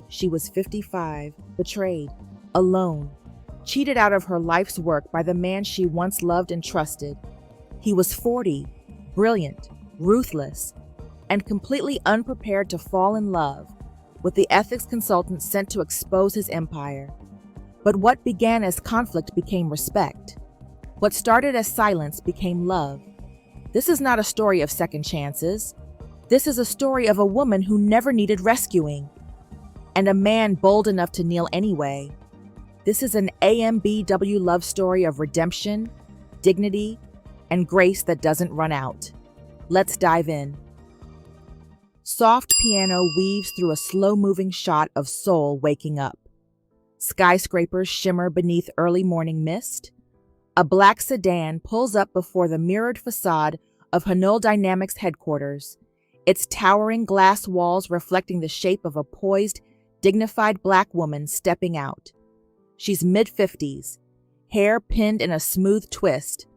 She was 55, betrayed, alone, cheated out of her life's work by the man she once loved and trusted. He was 40, brilliant, ruthless, and completely unprepared to fall in love with the ethics consultant sent to expose his empire. But what began as conflict became respect. What started as silence became love. This is not a story of second chances. This is a story of a woman who never needed rescuing, and a man bold enough to kneel anyway. This is an AMBW love story of redemption, dignity, and grace that doesn't run out. Let's dive in. Soft piano weaves through a slow-moving shot of Seoul waking up. Skyscrapers shimmer beneath early morning mist. A black sedan pulls up before the mirrored facade of Hanul Dynamics headquarters, its towering glass walls reflecting the shape of a poised, dignified black woman stepping out. She's mid-50s, hair pinned in a smooth twist.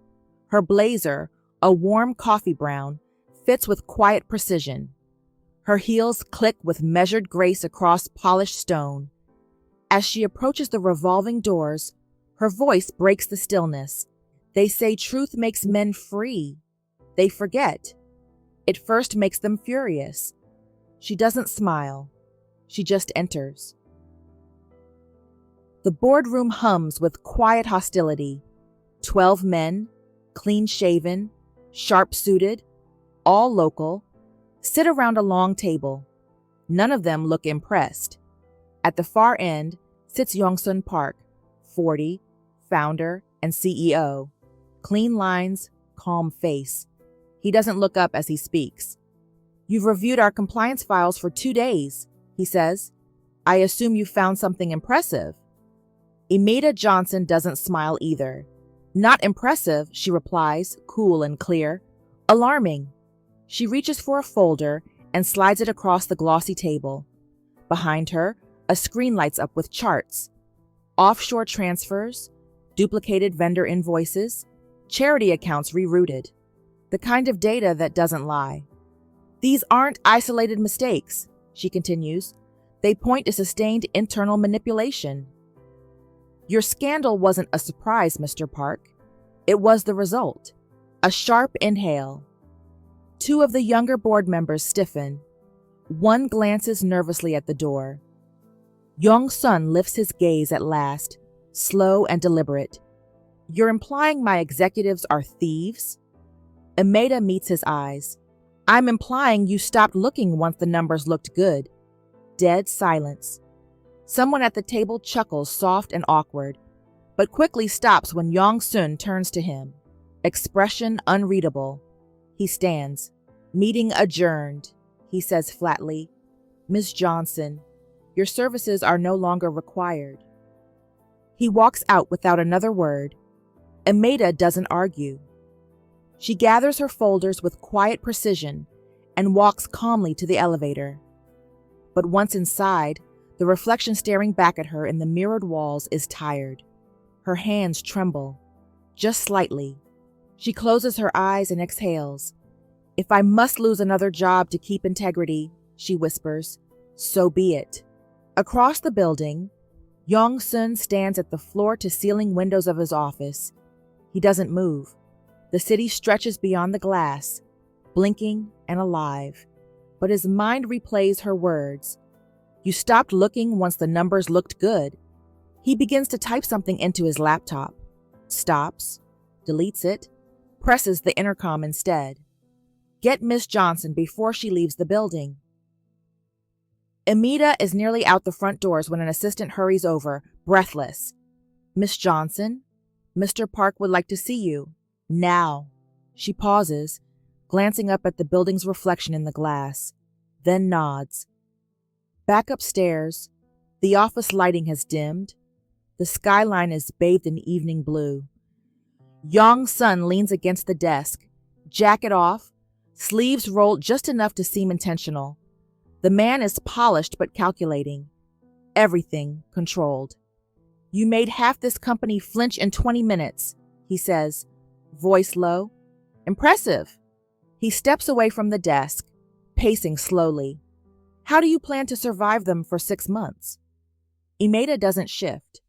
Her blazer, a warm coffee brown, fits with quiet precision. Her heels click with measured grace across polished stone. As she approaches the revolving doors, her voice breaks the stillness. They say truth makes men free. They forget. It first makes them furious. She doesn't smile. She just enters. The boardroom hums with quiet hostility. 12 men, clean-shaven, sharp-suited, all local, sit around a long table. None of them look impressed. At the far end sits Yong-sun Park, 40, founder and CEO. Clean lines, calm face. He doesn't look up as he speaks. "You've reviewed our compliance files for 2 days," he says. "I assume you found something impressive." Imeida Johnson doesn't smile either. "Not impressive," she replies, cool and clear. "Alarming." She reaches for a folder and slides it across the glossy table. Behind her, a screen lights up with charts. Offshore transfers, duplicated vendor invoices, charity accounts rerouted. The kind of data that doesn't lie. "These aren't isolated mistakes," she continues. "They point to sustained internal manipulation." "Your scandal wasn't a surprise, Mr. Park. It was the result." A sharp inhale. 2 of the younger board members stiffen. One glances nervously at the door. Yong-sun lifts his gaze at last, slow and deliberate. "You're implying my executives are thieves?" Imeida meets his eyes. "I'm implying you stopped looking once the numbers looked good." Dead silence. Someone at the table chuckles soft and awkward, but quickly stops when Yong-sun turns to him. Expression unreadable. He stands. "Meeting adjourned," he says flatly. "Ms. Johnson, your services are no longer required." He walks out without another word. Imeida doesn't argue. She gathers her folders with quiet precision and walks calmly to the elevator. But once inside, the reflection staring back at her in the mirrored walls is tired. Her hands tremble, just slightly. She closes her eyes and exhales. "If I must lose another job to keep integrity," she whispers, "so be it." Across the building, Yong-sun stands at the floor-to-ceiling windows of his office. He doesn't move. The city stretches beyond the glass, blinking and alive. But his mind replays her words. "You stopped looking once the numbers looked good." He begins to type something into his laptop. Stops, deletes it, presses the intercom instead. "Get Miss Johnson before she leaves the building." Imeida is nearly out the front doors when an assistant hurries over, breathless. "Miss Johnson, Mr. Park would like to see you. Now." She pauses, glancing up at the building's reflection in the glass, then nods. Back upstairs, the office lighting has dimmed. The skyline is bathed in evening blue. Yong-sun leans against the desk, jacket off, sleeves rolled just enough to seem intentional. The man is polished but calculating. Everything controlled. "You made half this company flinch in 20 minutes, he says, voice low. "Impressive." He steps away from the desk, pacing slowly. How do you plan to survive them for 6 months? Imeida doesn't shift.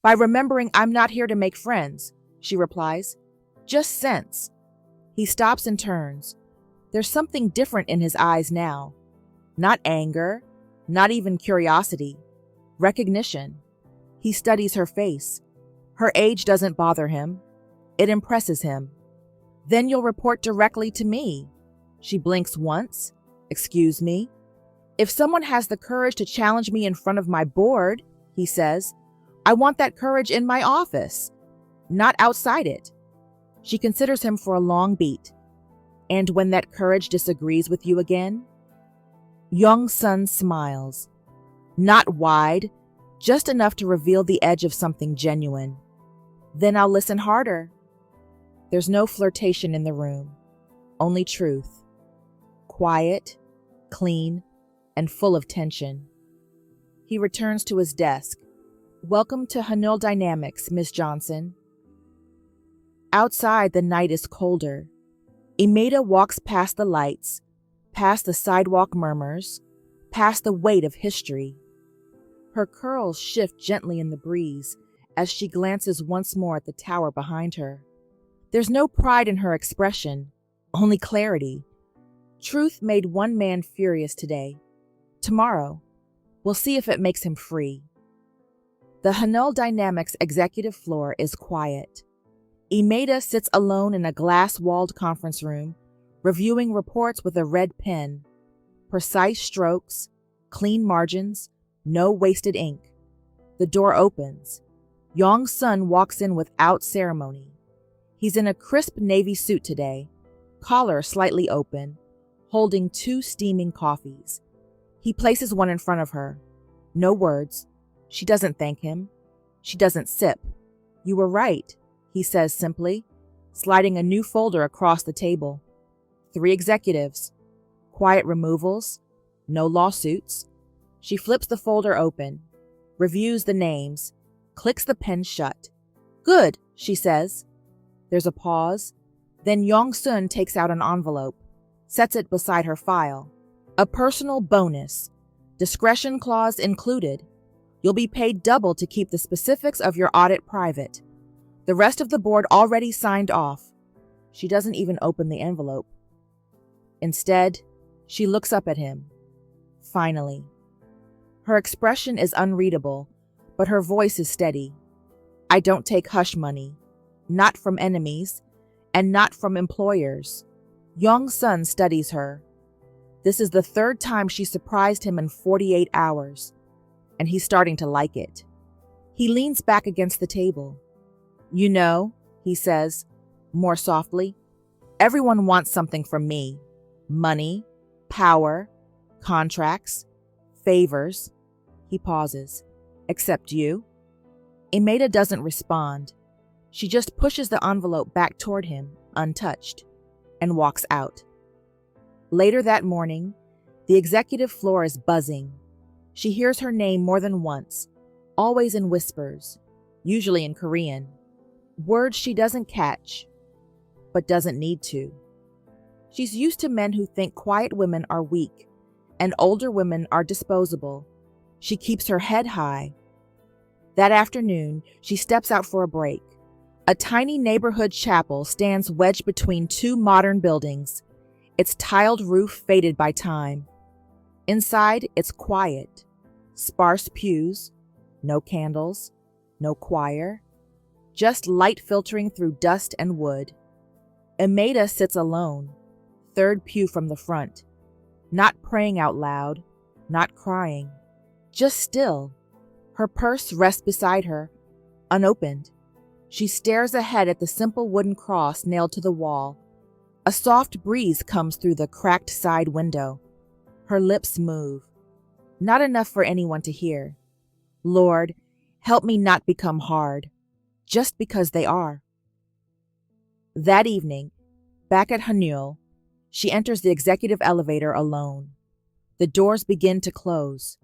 By remembering I'm not here to make friends, she replies. Just sense. He stops and turns. There's something different in his eyes now. Not anger, not even curiosity. Recognition. He studies her face. Her age doesn't bother him. It impresses him. Then you'll report directly to me. She blinks once. Excuse me? If someone has the courage to challenge me in front of my board, he says, I want that courage in my office, not outside it. She considers him for a long beat. And when that courage disagrees with you again? Yong-sun smiles. Not wide, just enough to reveal the edge of something genuine. Then I'll listen harder. There's no flirtation in the room, only truth. Quiet, clean, and full of tension. He returns to his desk. Welcome to Hanul Dynamics, Miss Johnson. Outside, the night is colder. Imeida walks past the lights, past the sidewalk murmurs, past the weight of history. Her curls shift gently in the breeze as she glances once more at the tower behind her. There's no pride in her expression, only clarity. Truth made one man furious today. Tomorrow, we'll see if it makes him free. The Hanul Dynamics executive floor is quiet. Imeida sits alone in a glass-walled conference room, reviewing reports with a red pen. Precise strokes, clean margins, no wasted ink. The door opens. Yong-sun walks in without ceremony. He's in a crisp navy suit today, collar slightly open, holding 2 steaming coffees. He places one in front of her. No words. She doesn't thank him. She doesn't sip. You were right, he says simply, sliding a new folder across the table. 3 executives. Quiet removals. No lawsuits. She flips the folder open, reviews the names, clicks the pen shut. Good, she says. There's a pause. Then Yong-sun takes out an envelope, sets it beside her file. A personal bonus. Discretion clause included. You'll be paid double to keep the specifics of your audit private. The rest of the board already signed off. She doesn't even open the envelope. Instead, she looks up at him. Finally. Her expression is unreadable, but her voice is steady. I don't take hush money. Not from enemies, and not from employers. Yong-sun studies her. This is the 3rd time she surprised him in 48 hours, and he's starting to like it. He leans back against the table. You know, he says, more softly, everyone wants something from me. Money, power, contracts, favors. He pauses. Except you? Imeida doesn't respond. She just pushes the envelope back toward him, untouched, and walks out. Later that morning, the executive floor is buzzing. She hears her name more than once, always in whispers, usually in Korean. Words she doesn't catch, but doesn't need to. She's used to men who think quiet women are weak and older women are disposable. She keeps her head high. That afternoon, she steps out for a break. A tiny neighborhood chapel stands wedged between 2 modern buildings, its tiled roof faded by time. Inside, it's quiet. Sparse pews, no candles, no choir, just light filtering through dust and wood. Imeida sits alone, 3rd pew from the front, not praying out loud, not crying, just still. Her purse rests beside her, unopened. She stares ahead at the simple wooden cross nailed to the wall. A soft breeze comes through the cracked side window. Her lips move. Not enough for anyone to hear. Lord, help me not become hard, just because they are. That evening, back at Hanul, she enters the executive elevator alone. The doors begin to close,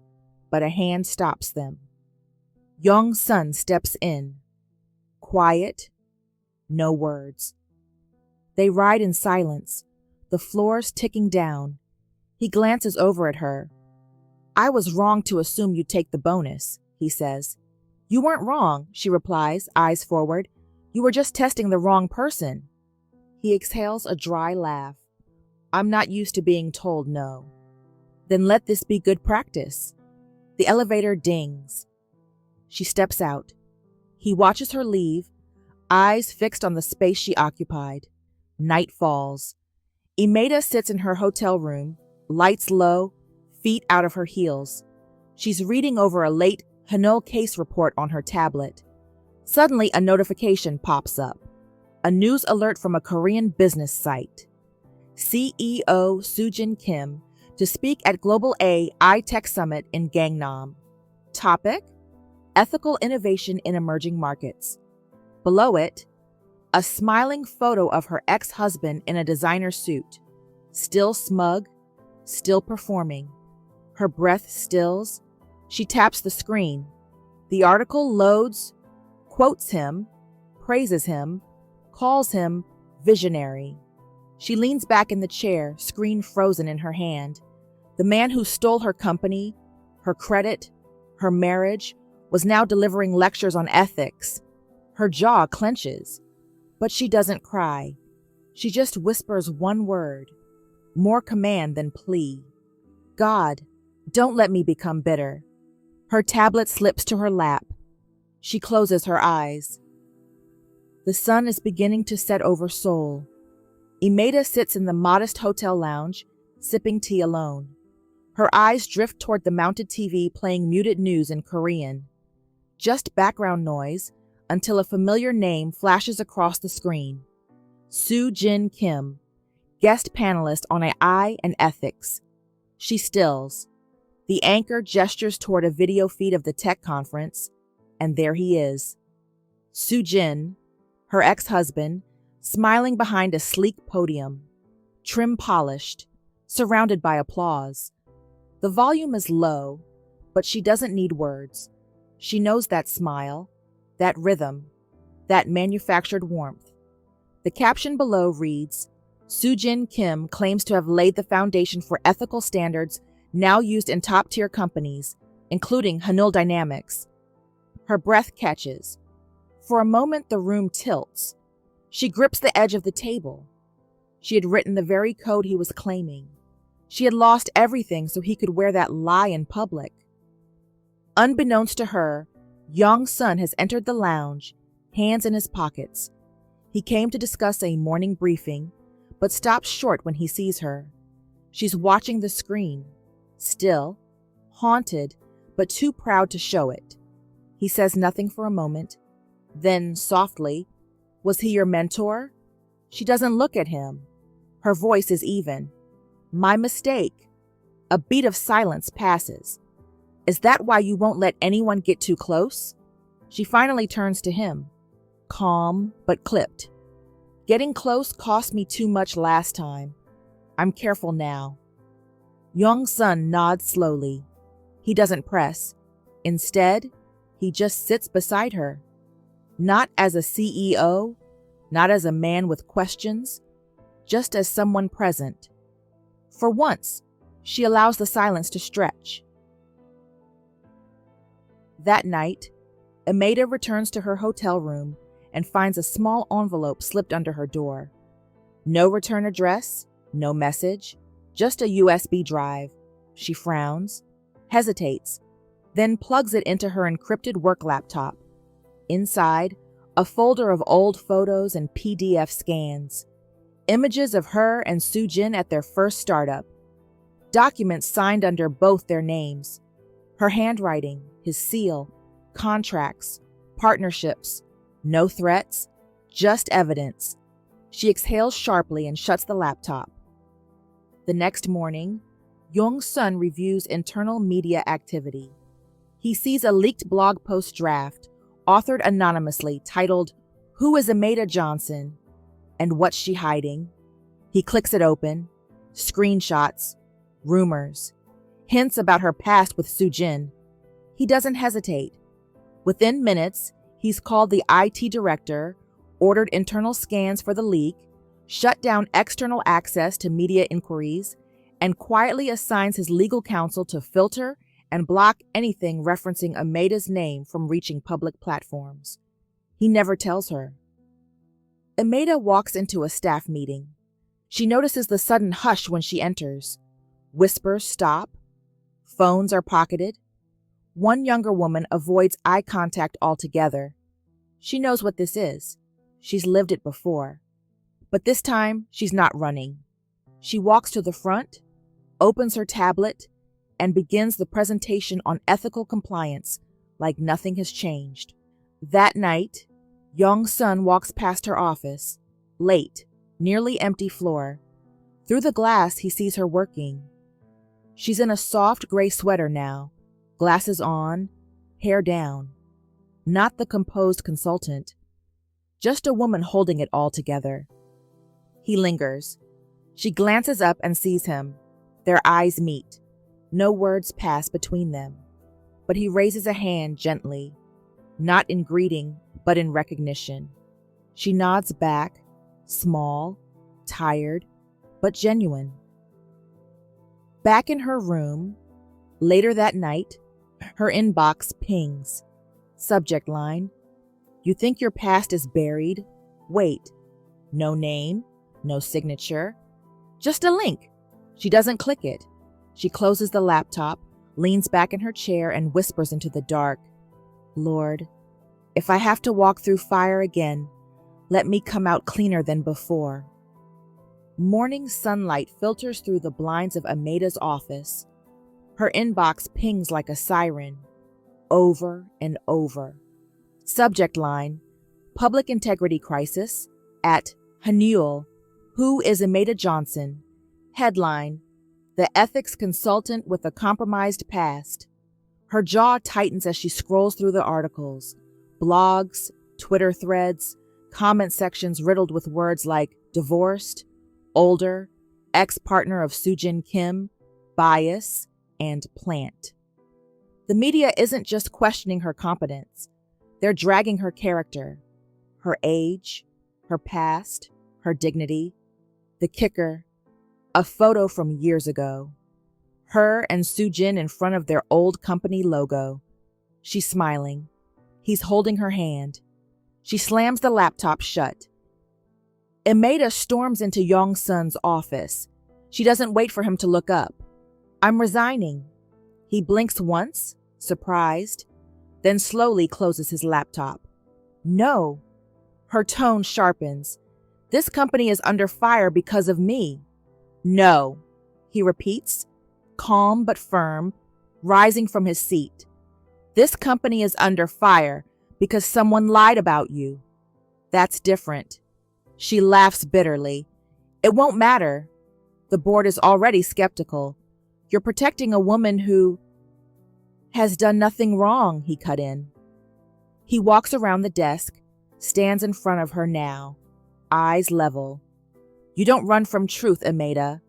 but a hand stops them. Yong-sun steps in. Quiet, no words. They ride in silence, the floors ticking down. He glances over at her, I was wrong to assume you'd take the bonus, he says. You weren't wrong, she replies, eyes forward. You were just testing the wrong person. He exhales a dry laugh. I'm not used to being told no. Then let this be good practice. The elevator dings. She steps out. He watches her leave, eyes fixed on the space she occupied. Night falls. Imeida sits in her hotel room, lights low, feet out of her heels. She's reading over a late Hanul case report on her tablet. Suddenly, a notification pops up. A news alert from a Korean business site. CEO Soo-jin Kim to speak at Global AI Tech Summit in Gangnam. Topic: Ethical Innovation in Emerging Markets. Below it, a smiling photo of her ex-husband in a designer suit. Still smug, still performing. Her breath stills. She taps the screen. The article loads, quotes him, praises him, calls him visionary. She leans back in the chair, screen frozen in her hand. The man who stole her company, her credit, her marriage, was now delivering lectures on ethics. Her jaw clenches, but she doesn't cry. She just whispers one word, more command than plea. God, don't let me become bitter. Her tablet slips to her lap. She closes her eyes. The sun is beginning to set over Seoul. Imeida sits in the modest hotel lounge, sipping tea alone. Her eyes drift toward the mounted TV playing muted news in Korean. Just background noise until a familiar name flashes across the screen. Soo-jin Kim, guest panelist on AI and ethics. She stills. The anchor gestures toward a video feed of the tech conference, and there he is. Soo-jin, her ex-husband, smiling behind a sleek podium, trim polished, surrounded by applause. The volume is low, but she doesn't need words. She knows that smile, that rhythm, that manufactured warmth. The caption below reads, Soo-jin Kim claims to have laid the foundation for ethical standards now used in top-tier companies, including Hanul Dynamics. Her breath catches. For a moment, the room tilts. She grips the edge of the table. She had written the very code he was claiming. She had lost everything so he could wear that lie in public. Unbeknownst to her, Yong-sun has entered the lounge, hands in his pockets. He came to discuss a morning briefing, but stops short when he sees her. She's watching the screen, still, haunted, but too proud to show it. He says nothing for a moment. Then, softly, was he your mentor? She doesn't look at him. Her voice is even. My mistake. A beat of silence passes. Is that why you won't let anyone get too close? She finally turns to him. Calm, but clipped. Getting close cost me too much last time. I'm careful now. Yong-sun nods slowly. He doesn't press. Instead, he just sits beside her. Not as a CEO, not as a man with questions, just as someone present. For once, she allows the silence to stretch. That night, Imeida returns to her hotel room and finds a small envelope slipped under her door. No return address, no message, just a USB drive. She frowns, hesitates, then plugs it into her encrypted work laptop. Inside, a folder of old photos and PDF scans. Images of her and Soo-jin at their first startup. Documents signed under both their names. Her handwriting, his seal, contracts, partnerships. No threats, just evidence. She exhales sharply and shuts the laptop. The next morning, Yong-sun reviews internal media activity. He sees a leaked blog post draft, authored anonymously, titled, Who is Imeida Johnson? And What's She Hiding? He clicks it open. Screenshots, rumors, hints about her past with Soo-jin. He doesn't hesitate. Within minutes, he's called the IT director, ordered internal scans for the leak, shut down external access to media inquiries, and quietly assigns his legal counsel to filter and block anything referencing Imeida's name from reaching public platforms. He never tells her. Imeida walks into a staff meeting. She notices the sudden hush when she enters. Whispers stop. Phones are pocketed. One younger woman avoids eye contact altogether. She knows what this is. She's lived it before. But this time, she's not running. She walks to the front, opens her tablet, and begins the presentation on ethical compliance like nothing has changed. That night, Yong-sun walks past her office, late, nearly empty floor. Through the glass, he sees her working. She's in a soft gray sweater now, glasses on, hair down. Not the composed consultant, just a woman holding it all together. He lingers. She glances up and sees him. Their eyes meet. No words pass between them. But he raises a hand gently, not in greeting, but in recognition. She nods back, small, tired, but genuine. Back in her room, later that night, her inbox pings. Subject line: "You think your past is buried? Wait. No name, no signature, just a link." She doesn't click it. She closes the laptop, leans back in her chair, and whispers into the dark, "Lord, if I have to walk through fire again, let me come out cleaner than before." Morning sunlight filters through the blinds of Imeida's office. Her inbox pings like a siren, over and over. Subject line: "Public integrity crisis at Hanul. Who is Imeida Johnson?" Headline: "The ethics consultant with a compromised past." Her jaw tightens as she scrolls through the articles. Blogs, Twitter threads, comment sections riddled with words like divorced, older, ex-partner of Soo-jin Kim, bias, and plant. The media isn't just questioning her competence. They're dragging her character, her age, her past, her dignity. The kicker: a photo from years ago. Her and Soo-jin in front of their old company logo. She's smiling. He's holding her hand. She slams the laptop shut. Imeida storms into Yong-sun's office. She doesn't wait for him to look up. "I'm resigning." He blinks once, surprised, then slowly closes his laptop. "No." Her tone sharpens. "This company is under fire because of me." "No," he repeats, calm but firm, rising from his seat. "This company is under fire because someone lied about you. That's different." She laughs bitterly. "It won't matter. The board is already skeptical. You're protecting a woman who has done nothing wrong," he cut in. He walks around the desk, stands in front of her now, eyes level. "You don't run from truth, Imeida.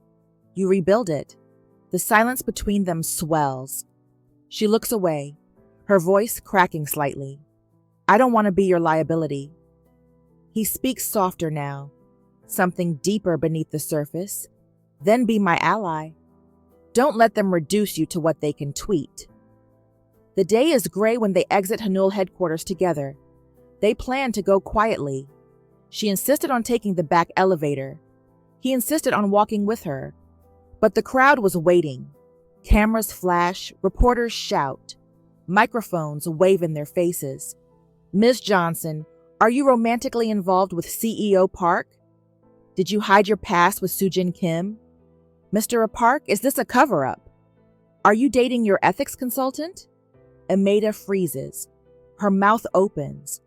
You rebuild it." The silence between them swells. She looks away, her voice cracking slightly. "I don't want to be your liability." He speaks softer now, something deeper beneath the surface. "Then be my ally. Don't let them reduce you to what they can tweet." The day is gray when they exit Hanul headquarters together. They plan to go quietly. She insisted on taking the back elevator. He insisted on walking with her. But the crowd was waiting. Cameras flash, reporters shout. Microphones wave in their faces. "Ms. Johnson, are you romantically involved with CEO Park? Did you hide your past with Soo-jin Kim? Mr. Park, is this a cover-up? Are you dating your ethics consultant?" Imeida freezes. Her mouth opens,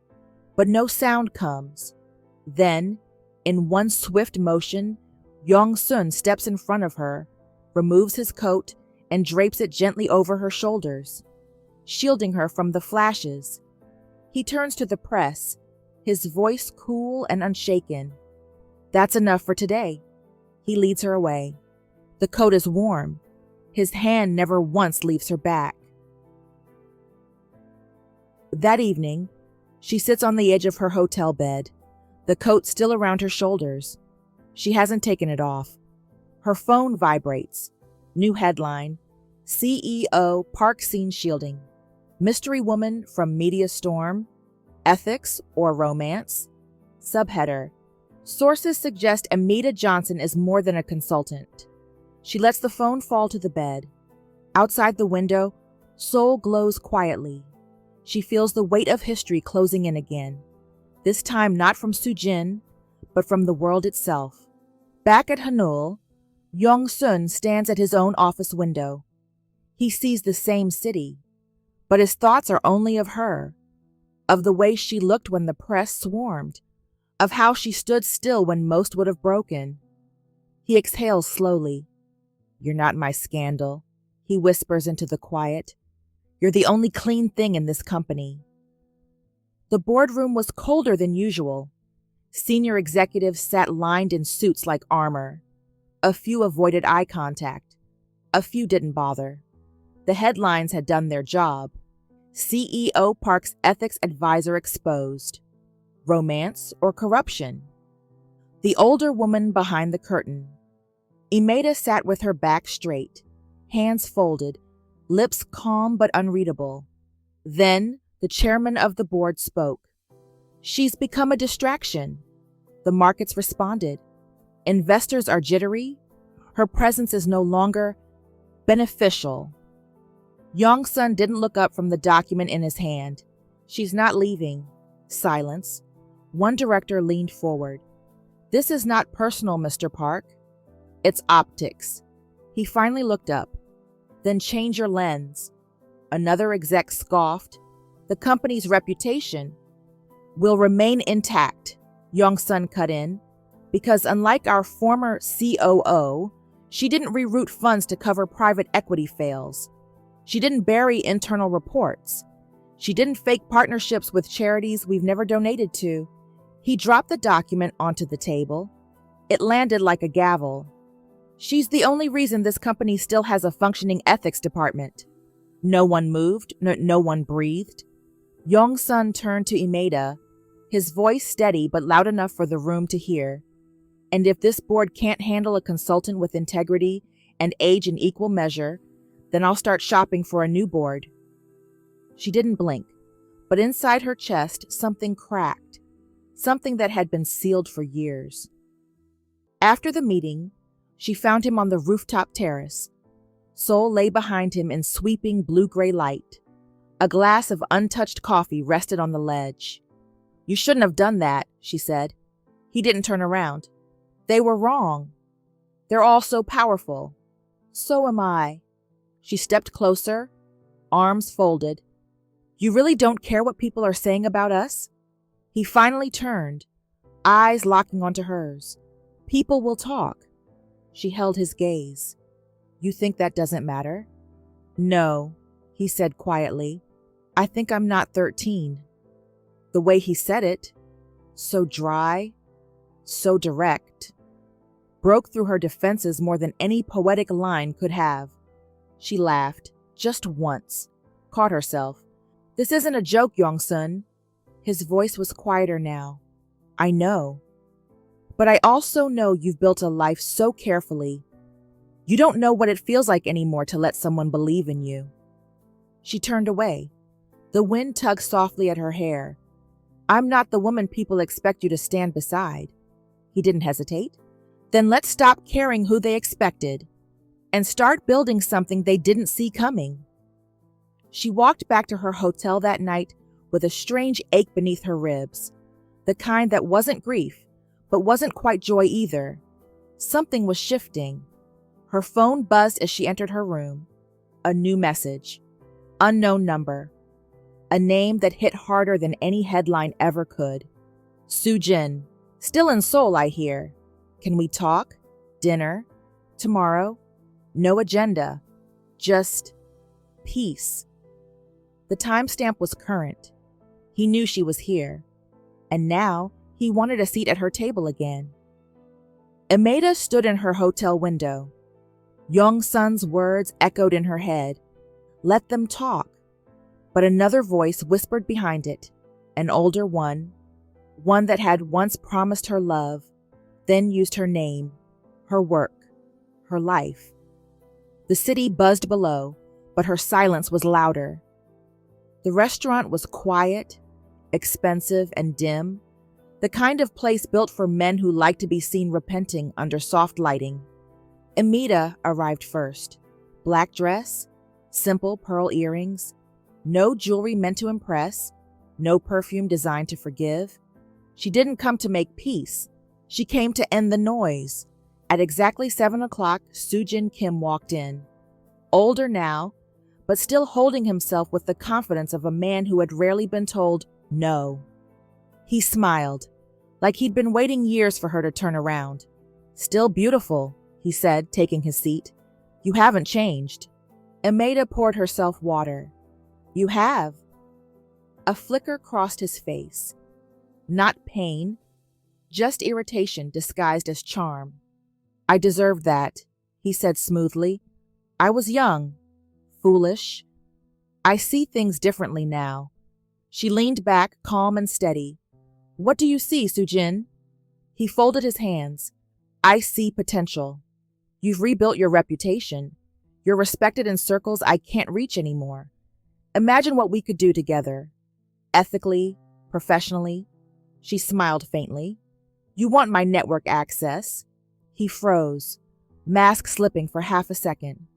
but no sound comes. Then, in one swift motion, Yong-sun steps in front of her, removes his coat, and drapes it gently over her shoulders, shielding her from the flashes. He turns to the press, his voice cool and unshaken. "That's enough for today." He leads her away. The coat is warm. His hand never once leaves her back. That evening, she sits on the edge of her hotel bed, the coat still around her shoulders. She hasn't taken it off. Her phone vibrates. New headline: CEO Park Scene Shielding. Mystery Woman from Media Storm. Ethics or Romance. Subheader. Sources suggest Imeida Johnson is more than a consultant. She lets the phone fall to the bed. Outside the window, Seoul glows quietly. She feels the weight of history closing in again. This time not from Sujin, but from the world itself. Back at Hanul, Yong-sun stands at his own office window. He sees the same city, but his thoughts are only of her, of the way she looked when the press swarmed, of how she stood still when most would have broken. He exhales slowly. "You're not my scandal," he whispers into the quiet. "You're the only clean thing in this company." The boardroom was colder than usual. Senior executives sat lined in suits like armor. A few avoided eye contact. A few didn't bother. The headlines had done their job. CEO Park's ethics advisor exposed. Romance or corruption? The older woman behind the curtain. Imeida sat with her back straight, hands folded, lips calm but unreadable. Then the chairman of the board spoke. "She's become a distraction." The markets responded. Investors are jittery. Her presence is no longer beneficial. Yong-sun didn't look up from the document in his hand. "She's not leaving." Silence. One director leaned forward. "This is not personal, Mr. Park. It's optics." He finally looked up. "Then change your lens." Another exec scoffed. "The company's reputation will remain intact," Yong-sun cut in, "because unlike our former COO, she didn't reroute funds to cover private equity fails. She didn't bury internal reports. She didn't fake partnerships with charities we've never donated to." He dropped the document onto the table. It landed like a gavel. "She's the only reason this company still has a functioning ethics department." No one moved, no one breathed. Yong-sun turned to Imeida, his voice steady but loud enough for the room to hear. "And if this board can't handle a consultant with integrity and age in equal measure, then I'll start shopping for a new board." She didn't blink, but inside her chest something cracked, something that had been sealed for years. After the meeting, she found him on the rooftop terrace. Seoul lay behind him in sweeping blue-gray light. A glass of untouched coffee rested on the ledge. "You shouldn't have done that," she said. He didn't turn around. "They were wrong. They're all so powerful. So am I." She stepped closer, arms folded. "You really don't care what people are saying about us?" He finally turned, eyes locking onto hers. "People will talk." She held his gaze. "You think that doesn't matter?" "No," he said quietly. "I think I'm not 13. The way he said it, so dry, so direct, broke through her defenses more than any poetic line could have. She laughed, just once, caught herself. "This isn't a joke, Yong-sun." His voice was quieter now. "I know. But I also know you've built a life so carefully. You don't know what it feels like anymore to let someone believe in you." She turned away. The wind tugged softly at her hair. "I'm not the woman people expect you to stand beside." He didn't hesitate. "Then let's stop caring who they expected and start building something they didn't see coming." She walked back to her hotel that night with a strange ache beneath her ribs, the kind that wasn't grief, but wasn't quite joy either. Something was shifting. Her phone buzzed as she entered her room. A new message. Unknown number. A name that hit harder than any headline ever could. "Sujin. Still in Seoul, I hear. Can we talk? Dinner? Tomorrow? No agenda. Just peace." The timestamp was current. He knew she was here. And now he wanted a seat at her table again. Imeida stood in her hotel window. Yong-sun's words echoed in her head. Let them talk. But another voice whispered behind it, an older one that had once promised her love, then used her name, her work, her life. The city buzzed below, but her silence was louder. The restaurant was quiet, expensive, and dim, the kind of place built for men who like to be seen repenting under soft lighting. Imeida arrived first. Black dress, simple pearl earrings, no jewelry meant to impress, no perfume designed to forgive. She didn't come to make peace. She came to end the noise. At exactly 7 o'clock, Soo-jin Kim walked in. Older now, but still holding himself with the confidence of a man who had rarely been told no. He smiled, like he'd been waiting years for her to turn around. "Still beautiful," he said, taking his seat. "You haven't changed." Imeida poured herself water. "You have." A flicker crossed his face. Not pain, just irritation disguised as charm. "I deserved that," he said smoothly. "I was young, foolish. I see things differently now." She leaned back, calm and steady. "What do you see, Soo-jin?" He folded his hands. "I see potential. You've rebuilt your reputation. You're respected in circles I can't reach anymore. Imagine what we could do together. Ethically, professionally." She smiled faintly. "You want my network access." He froze, mask slipping for half a second.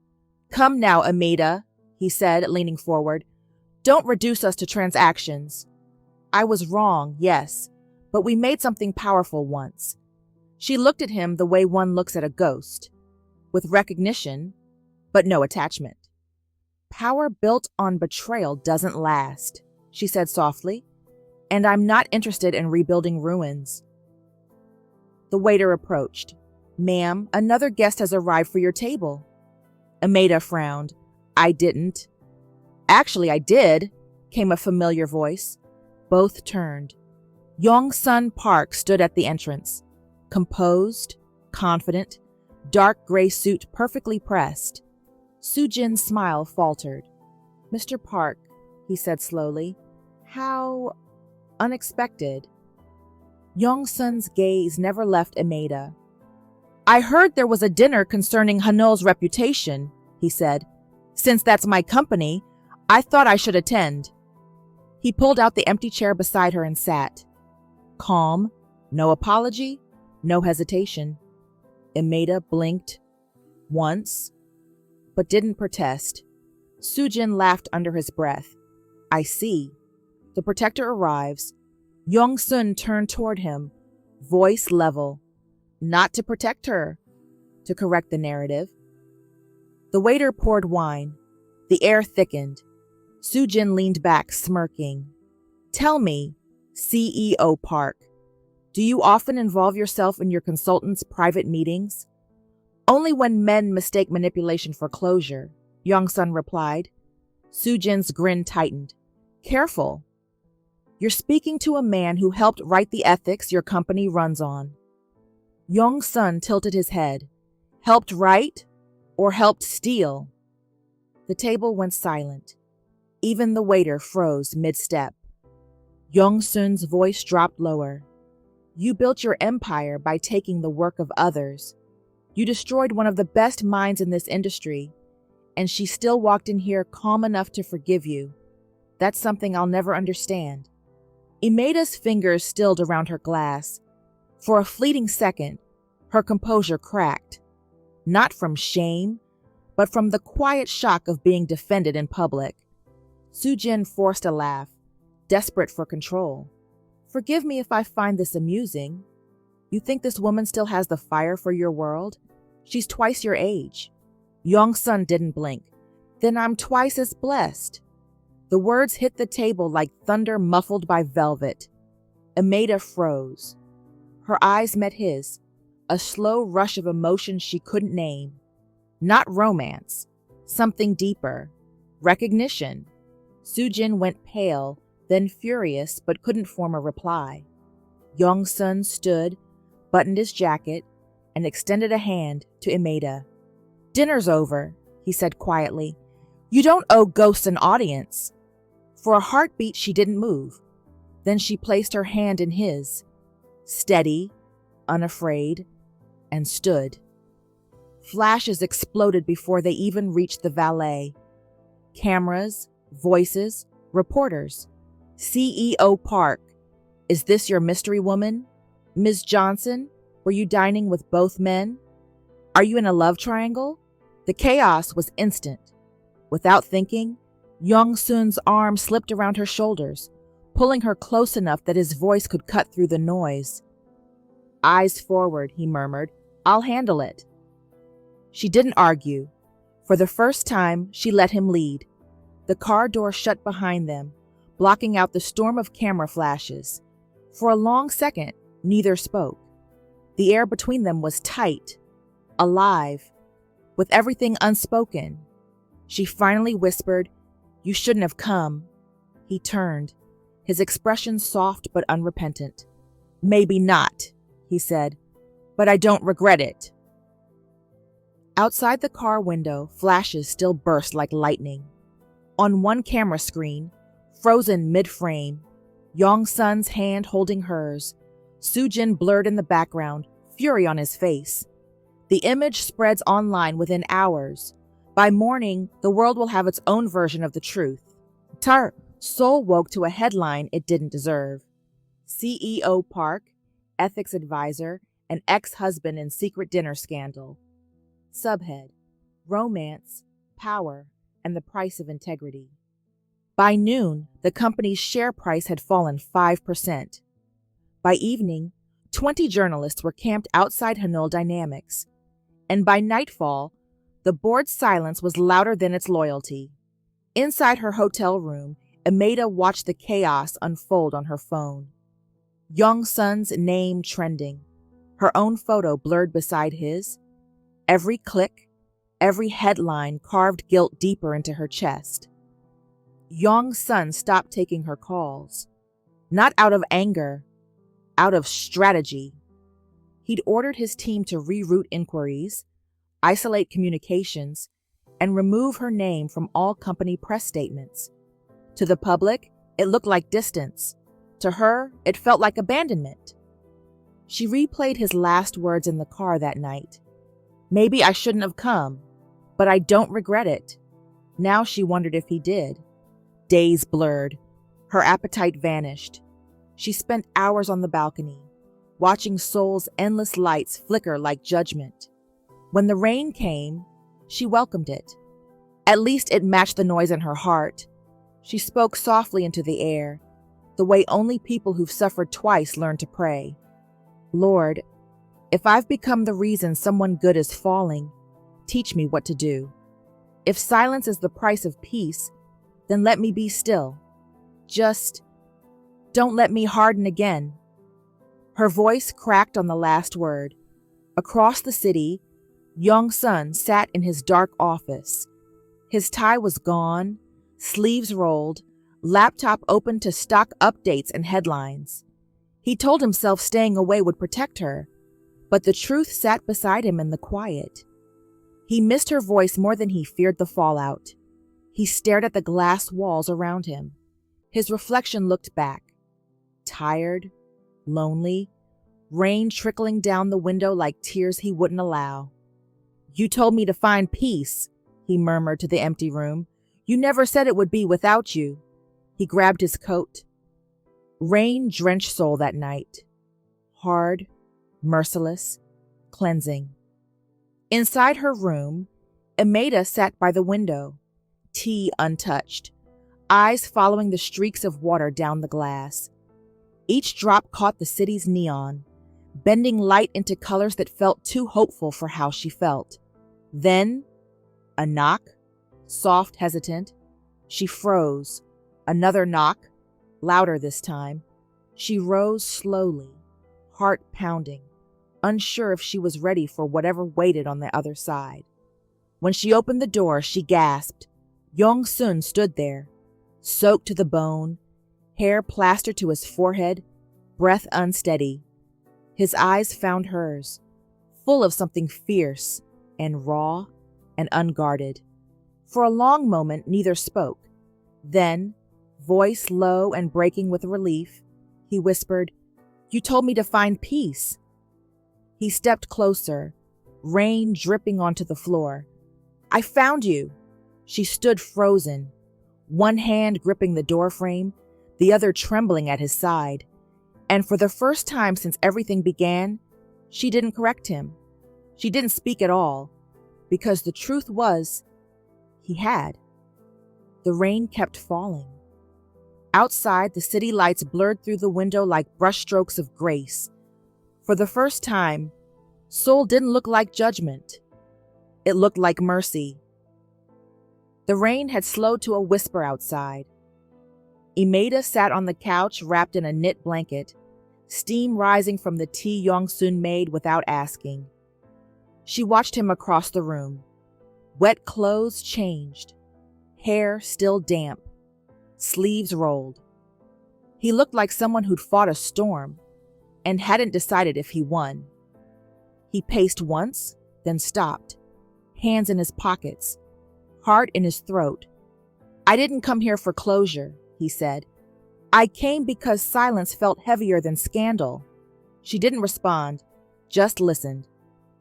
"Come now, Imeida," he said, leaning forward. "Don't reduce us to transactions. I was wrong, yes, but we made something powerful once." She looked at him the way one looks at a ghost, with recognition, but no attachment. "Power built on betrayal doesn't last," she said softly, "and I'm not interested in rebuilding ruins." The waiter approached. "Ma'am, another guest has arrived for your table." Imeida frowned. "I didn't." "Actually, I did," came a familiar voice. Both turned. Yong-sun Park stood at the entrance, composed, confident, dark gray suit perfectly pressed. Soo-jin's smile faltered. "Mr. Park," he said slowly, "how unexpected." Yong-sun's gaze never left Imeida. "I heard there was a dinner concerning Hanul's reputation," he said. "Since that's my company, I thought I should attend." He pulled out the empty chair beside her and sat. Calm, no apology, no hesitation. Imeida blinked once, but didn't protest. Soo-jin laughed under his breath. "I see." The protector arrives. Yong-sun turned toward him, voice level. Not to protect her, to correct the narrative. The waiter poured wine. The air thickened. Soo-jin leaned back, smirking. "Tell me, CEO Park, do you often involve yourself in your consultants' private meetings?" "Only when men mistake manipulation for closure," Yong-sun replied. Soo-jin's grin tightened. "Careful. You're speaking to a man who helped write the ethics your company runs on." Yong-sun tilted his head. "Helped write or helped steal?" The table went silent. Even the waiter froze mid-step. Yong-sun's voice dropped lower. "You built your empire by taking the work of others. You destroyed one of the best minds in this industry, and she still walked in here calm enough to forgive you. That's something I'll never understand." Imeida's fingers stilled around her glass. For a fleeting second, her composure cracked. Not from shame, but from the quiet shock of being defended in public. Soo-jin forced a laugh, desperate for control. "Forgive me if I find this amusing. You think this woman still has the fire for your world? She's twice your age." Yong-sun didn't blink. "Then I'm twice as blessed." The words hit the table like thunder muffled by velvet. Imeida froze. Her eyes met his, a slow rush of emotion she couldn't name. Not romance, something deeper. Recognition. Soo-jin went pale, then furious, but couldn't form a reply. Yong-sun stood, buttoned his jacket, and extended a hand to Imeida. "Dinner's over," he said quietly. "You don't owe ghosts an audience." For a heartbeat, she didn't move. Then she placed her hand in his, steady, unafraid, and stood. Flashes exploded before they even reached the valet. Cameras, voices, reporters. CEO Park. Is this your mystery woman? Ms. Johnson, were you dining with both men? Are you in a love triangle? The chaos was instant. Without thinking, Yong-sun's arm slipped around her shoulders, pulling her close enough that his voice could cut through the noise. Eyes forward, he murmured. I'll handle it. She didn't argue. For the first time, she let him lead. The car door shut behind them, blocking out the storm of camera flashes. For a long second, neither spoke. The air between them was tight, alive, with everything unspoken. She finally whispered, "You shouldn't have come." He turned, his expression soft but unrepentant. "Maybe not," he said, "but I don't regret it." Outside the car window, flashes still burst like lightning. On one camera screen, frozen mid-frame, Yong-sun's hand holding hers, Soo-jin blurred in the background, fury on his face. The image spreads online within hours. By morning, the world will have its own version of the truth. Seoul woke to a headline it didn't deserve. CEO Park, ethics advisor, and ex-husband in secret dinner scandal. Subhead: Romance, Power, and the Price of Integrity. By noon, the company's share price had fallen 5%. By evening, 20 journalists were camped outside Hanul Dynamics. And by nightfall, the board's silence was louder than its loyalty. Inside her hotel room, Imeida watched the chaos unfold on her phone. Yong-sun's name trending, her own photo blurred beside his. Every click, every headline carved guilt deeper into her chest. Yong-sun stopped taking her calls. Not out of anger, out of strategy. He'd ordered his team to reroute inquiries, isolate communications, and remove her name from all company press statements. To the public, it looked like distance. To her, it felt like abandonment. She replayed his last words in the car that night. "Maybe I shouldn't have come, but I don't regret it." Now she wondered if he did. Days blurred. Her appetite vanished. She spent hours on the balcony, watching Seoul's endless lights flicker like judgment. When the rain came, she welcomed it. At least it matched the noise in her heart. She spoke softly into the air, the way only people who've suffered twice learn to pray. "Lord, if I've become the reason someone good is falling, teach me what to do. If silence is the price of peace, then let me be still. Just don't let me harden again." Her voice cracked on the last word. Across the city, Yong-sun sat in his dark office. His tie was gone, sleeves rolled, laptop open to stock updates and headlines. He told himself staying away would protect her, but the truth sat beside him in the quiet. He missed her voice more than he feared the fallout. He stared at the glass walls around him. His reflection looked back. Tired, lonely, rain trickling down the window like tears he wouldn't allow. "You told me to find peace," he murmured to the empty room. "You never said it would be without you." He grabbed his coat. Rain drenched Seoul that night. Hard, merciless, cleansing. Inside her room, Imeida sat by the window, tea untouched, eyes following the streaks of water down the glass. Each drop caught the city's neon, bending light into colors that felt too hopeful for how she felt. Then, a knock, soft, hesitant. She froze. Another knock, louder this time. She rose slowly, heart pounding, unsure if she was ready for whatever waited on the other side. When she opened the door, she gasped. Yong-sun stood there, soaked to the bone, hair plastered to his forehead, breath unsteady. His eyes found hers, full of something fierce and raw and unguarded. For a long moment, neither spoke. Then, voice low and breaking with relief, he whispered, "You told me to find peace." He stepped closer, rain dripping onto the floor. "I found you." She stood frozen, one hand gripping the doorframe, the other trembling at his side. And for the first time since everything began, she didn't correct him. She didn't speak at all, because the truth was, he had. The rain kept falling. Outside, the city lights blurred through the window like brushstrokes of grace. For the first time, Seoul didn't look like judgment. It looked like mercy. The rain had slowed to a whisper outside. Imeida sat on the couch wrapped in a knit blanket, steam rising from the tea Yong-sun made without asking. She watched him across the room. Wet clothes changed, hair still damp, sleeves rolled. He looked like someone who'd fought a storm and hadn't decided if he won. He paced once, then stopped, hands in his pockets, heart in his throat. "I didn't come here for closure," he said. "I came because silence felt heavier than scandal." She didn't respond, just listened.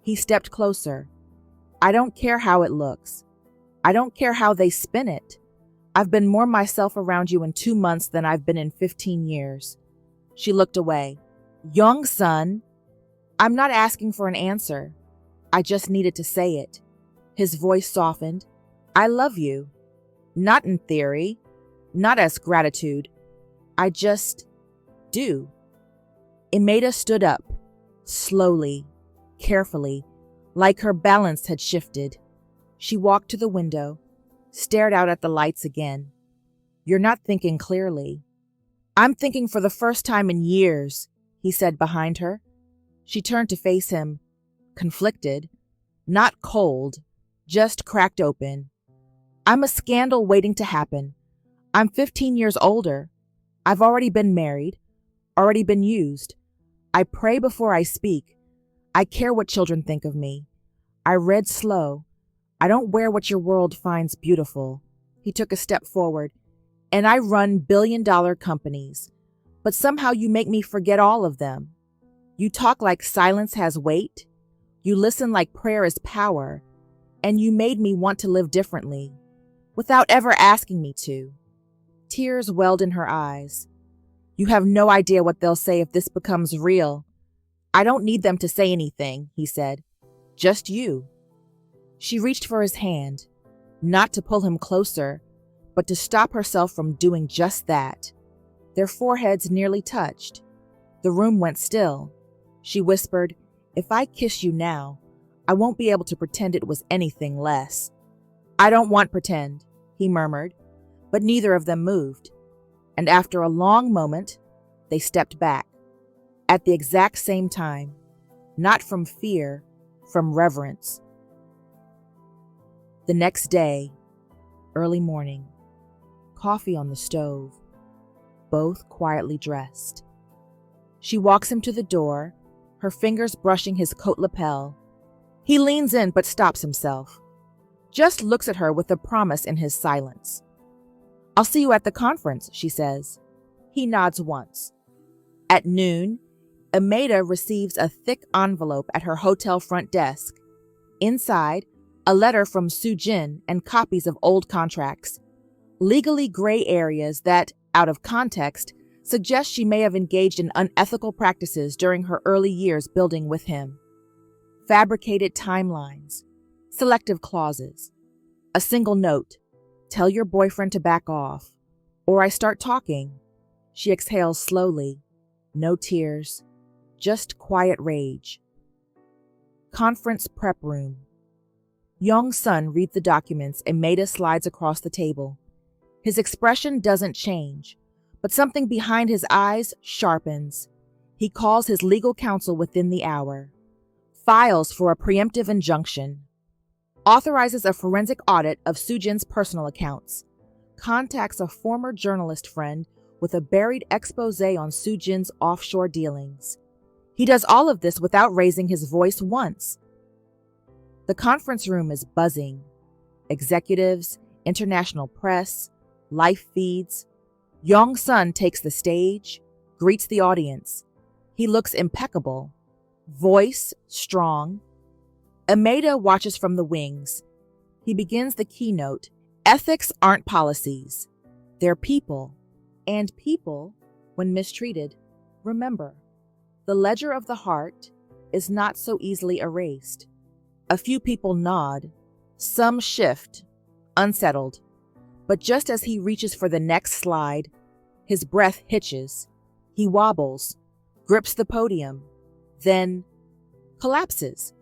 He stepped closer. "I don't care how it looks. I don't care how they spin it. I've been more myself around you in 2 months than I've been in 15 years. She looked away. "Yong-sun, I'm not asking for an answer. I just needed to say it." His voice softened. "I love you. Not in theory, not as gratitude. I just do." Imeida stood up, slowly, carefully, like her balance had shifted. She walked to the window, stared out at the lights again. "You're not thinking clearly." "I'm thinking for the first time in years," he said behind her. She turned to face him, conflicted, not cold, just cracked open. "I'm a scandal waiting to happen. I'm 15 years older. I've already been married, already been used. I pray before I speak. I care what children think of me. I read slow. I don't wear what your world finds beautiful." He took a step forward. "And I run billion-dollar companies. But somehow you make me forget all of them. You talk like silence has weight. You listen like prayer is power. And you made me want to live differently, without ever asking me to." Tears welled in her eyes. "You have no idea what they'll say if this becomes real." "I don't need them to say anything," he said. "Just you." She reached for his hand, not to pull him closer, but to stop herself from doing just that. Their foreheads nearly touched. The room went still. She whispered, "If I kiss you now, I won't be able to pretend it was anything less." "I don't want pretend," he murmured, but neither of them moved. And after a long moment, they stepped back. At the exact same time, not from fear, from reverence. The next day, early morning, coffee on the stove, both quietly dressed. She walks him to the door, her fingers brushing his coat lapel. He leans in but stops himself, just looks at her with a promise in his silence. "I'll see you at the conference," she says. He nods once. At noon, Imeida receives a thick envelope at her hotel front desk. Inside, a letter from Soo-jin and copies of old contracts, legally gray areas that, out of context, suggest she may have engaged in unethical practices during her early years building with him. Fabricated timelines, selective clauses, a single note, "Tell your boyfriend to back off, or I start talking." She exhales slowly, no tears, just quiet rage. Conference prep room. Yong-sun reads the documents and Imeida slides across the table. His expression doesn't change, but something behind his eyes sharpens. He calls his legal counsel within the hour. Files for a preemptive injunction. Authorizes a forensic audit of Soo-jin's personal accounts. Contacts a former journalist friend with a buried expose on Soo-jin's offshore dealings. He does all of this without raising his voice once. The conference room is buzzing. Executives, international press, live feeds. Yong-sun takes the stage, greets the audience. He looks impeccable. Voice strong. Imeida watches from the wings. He begins the keynote, Ethics aren't policies. They're people. And people, when mistreated, remember, the ledger of the heart is not so easily erased. A few people nod, some shift, unsettled. But just as he reaches for the next slide, his breath hitches. He wobbles, grips the podium, then collapses.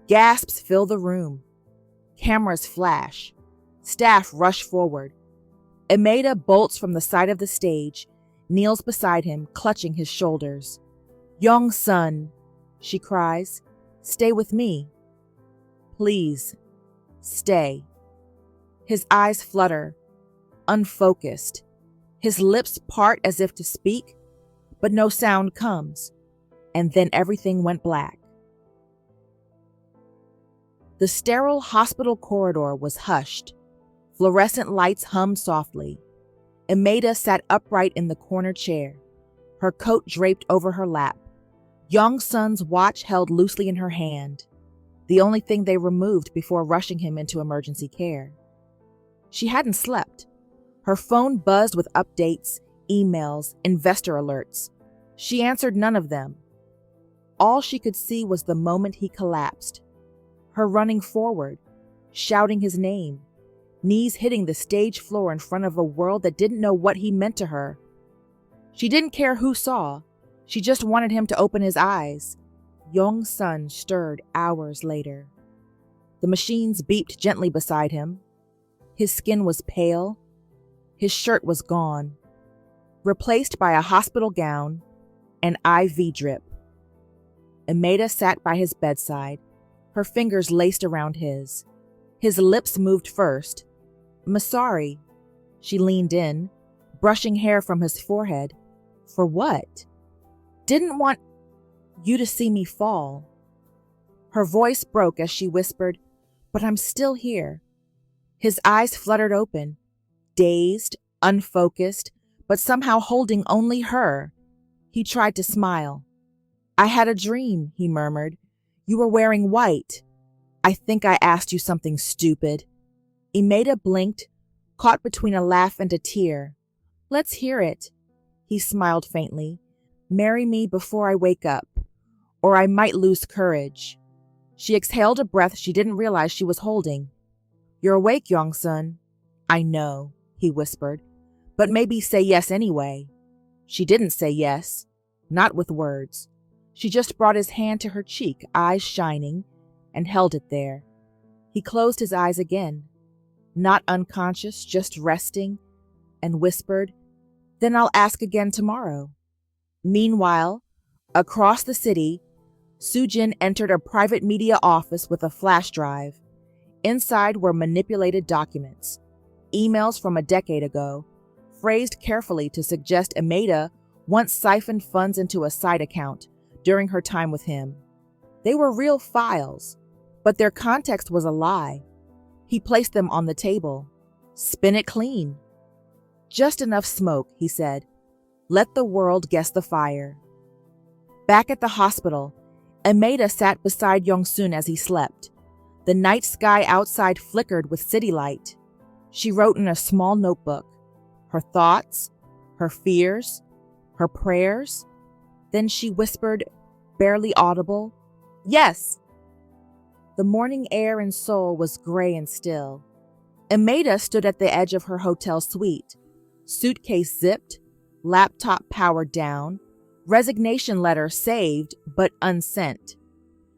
Gasps fill the room. Cameras flash. Staff rush forward. Imeida bolts from the side of the stage, kneels beside him, clutching his shoulders. "Yong-sun," she cries, "stay with me. Please, stay." His eyes flutter, unfocused. His lips part as if to speak, but no sound comes. And then everything went black. The sterile hospital corridor was hushed. Fluorescent lights hummed softly. Imeida sat upright in the corner chair, her coat draped over her lap. Yong-sun's watch held loosely in her hand, the only thing they removed before rushing him into emergency care. She hadn't slept. Her phone buzzed with updates, emails, investor alerts. She answered none of them. All she could see was the moment he collapsed. Her running forward, shouting his name, knees hitting the stage floor in front of a world that didn't know what he meant to her. She didn't care who saw. She just wanted him to open his eyes. Yong-sun stirred hours later. The machines beeped gently beside him. His skin was pale. His shirt was gone, replaced by a hospital gown and IV drip. Imeida sat by his bedside, her fingers laced around his. His lips moved first. "Sorry." She leaned in, brushing hair from his forehead. "For what?" "Didn't want you to see me fall." Her voice broke as she whispered, "But I'm still here." His eyes fluttered open, dazed, unfocused, but somehow holding only her. He tried to smile. "I had a dream," he murmured. "You were wearing white. I think I asked you something stupid." Imeida blinked, caught between a laugh and a tear. "Let's hear it." He smiled faintly. "Marry me before I wake up, or I might lose courage." She exhaled a breath she didn't realize she was holding. "You're awake, Yong-sun." "I know," he whispered, "but maybe say yes anyway." She didn't say yes, not with words. She just brought his hand to her cheek, eyes shining, and held it there. He closed his eyes again, not unconscious, just resting, and whispered, "Then I'll ask again tomorrow." Meanwhile, across the city, Soo-jin entered a private media office with a flash drive. Inside were manipulated documents, emails from a decade ago, phrased carefully to suggest Imeida once siphoned funds into a side account during her time with him. They were real files, but their context was a lie. He placed them on the table. "Spin it clean." "Just enough smoke," he said. "Let the world guess the fire." Back at the hospital, Imeida sat beside Yong-sun as he slept. The night sky outside flickered with city light. She wrote in a small notebook, her thoughts, her fears, her prayers. Then she whispered, barely audible, "Yes." The morning air in Seoul was gray and still. Imeida stood at the edge of her hotel suite, suitcase zipped, laptop powered down, resignation letter saved but unsent.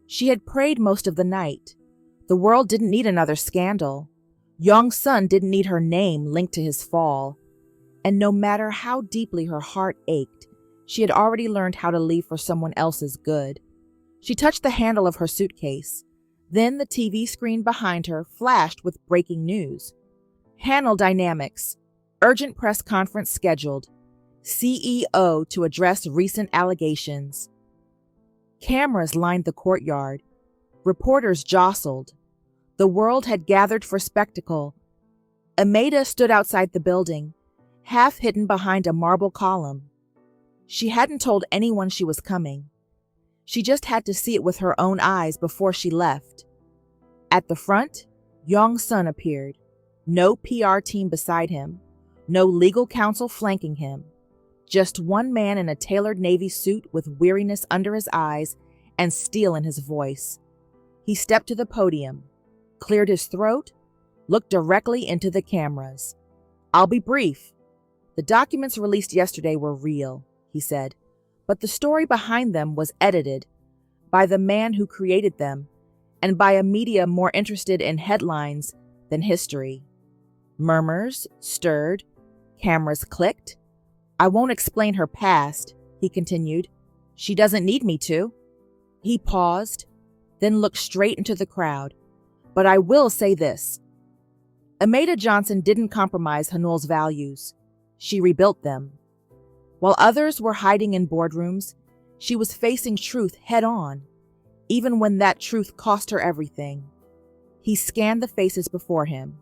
She had prayed most of the night. The world didn't need another scandal. Yong-sun didn't need her name linked to his fall. And no matter how deeply her heart ached, she had already learned how to leave for someone else's good. She touched the handle of her suitcase. Then the TV screen behind her flashed with breaking news. Hanel Dynamics. Urgent press conference scheduled. CEO to address recent allegations. Cameras lined the courtyard. Reporters jostled. The world had gathered for spectacle. Imeida stood outside the building, half hidden behind a marble column. She hadn't told anyone she was coming. She just had to see it with her own eyes before she left. At the front, Yong-sun appeared. No PR team beside him, no legal counsel flanking him. Just one man in a tailored navy suit with weariness under his eyes and steel in his voice. He stepped to the podium, cleared his throat, looked directly into the cameras. "I'll be brief. The documents released yesterday were real," he said, "but the story behind them was edited by the man who created them and by a media more interested in headlines than history." Murmurs stirred, cameras clicked. "I won't explain her past," he continued. "She doesn't need me to." He paused, then looked straight into the crowd. "But I will say this. Imeida Johnson didn't compromise Hanul's values. She rebuilt them. While others were hiding in boardrooms, she was facing truth head on, even when that truth cost her everything." He scanned the faces before him.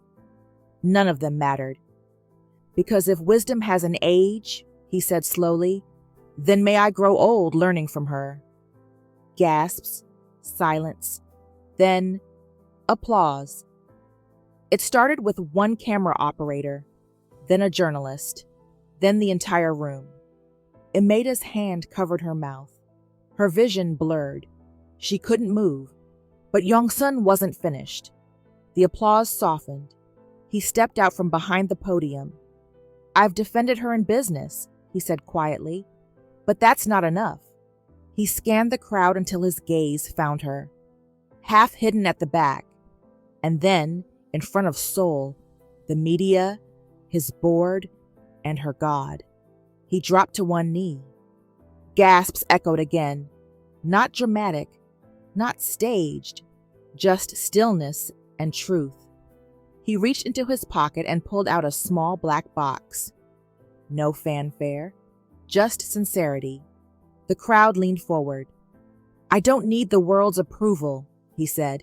None of them mattered. "Because if wisdom has an age," he said slowly, "then may I grow old learning from her." Gasps, silence, then applause. It started with one camera operator, then a journalist, then the entire room. Imeida's hand covered her mouth. Her vision blurred. She couldn't move, but Yong-sun wasn't finished. The applause softened. He stepped out from behind the podium. "I've defended her in business," he said quietly, "but that's not enough." He scanned the crowd until his gaze found her, half hidden at the back, and then, in front of Seoul, the media, his board, and her God. He dropped to one knee. Gasps echoed again, not dramatic, not staged, just stillness and truth. He reached into his pocket and pulled out a small black box. No fanfare, just sincerity. The crowd leaned forward. "I don't need the world's approval," he said.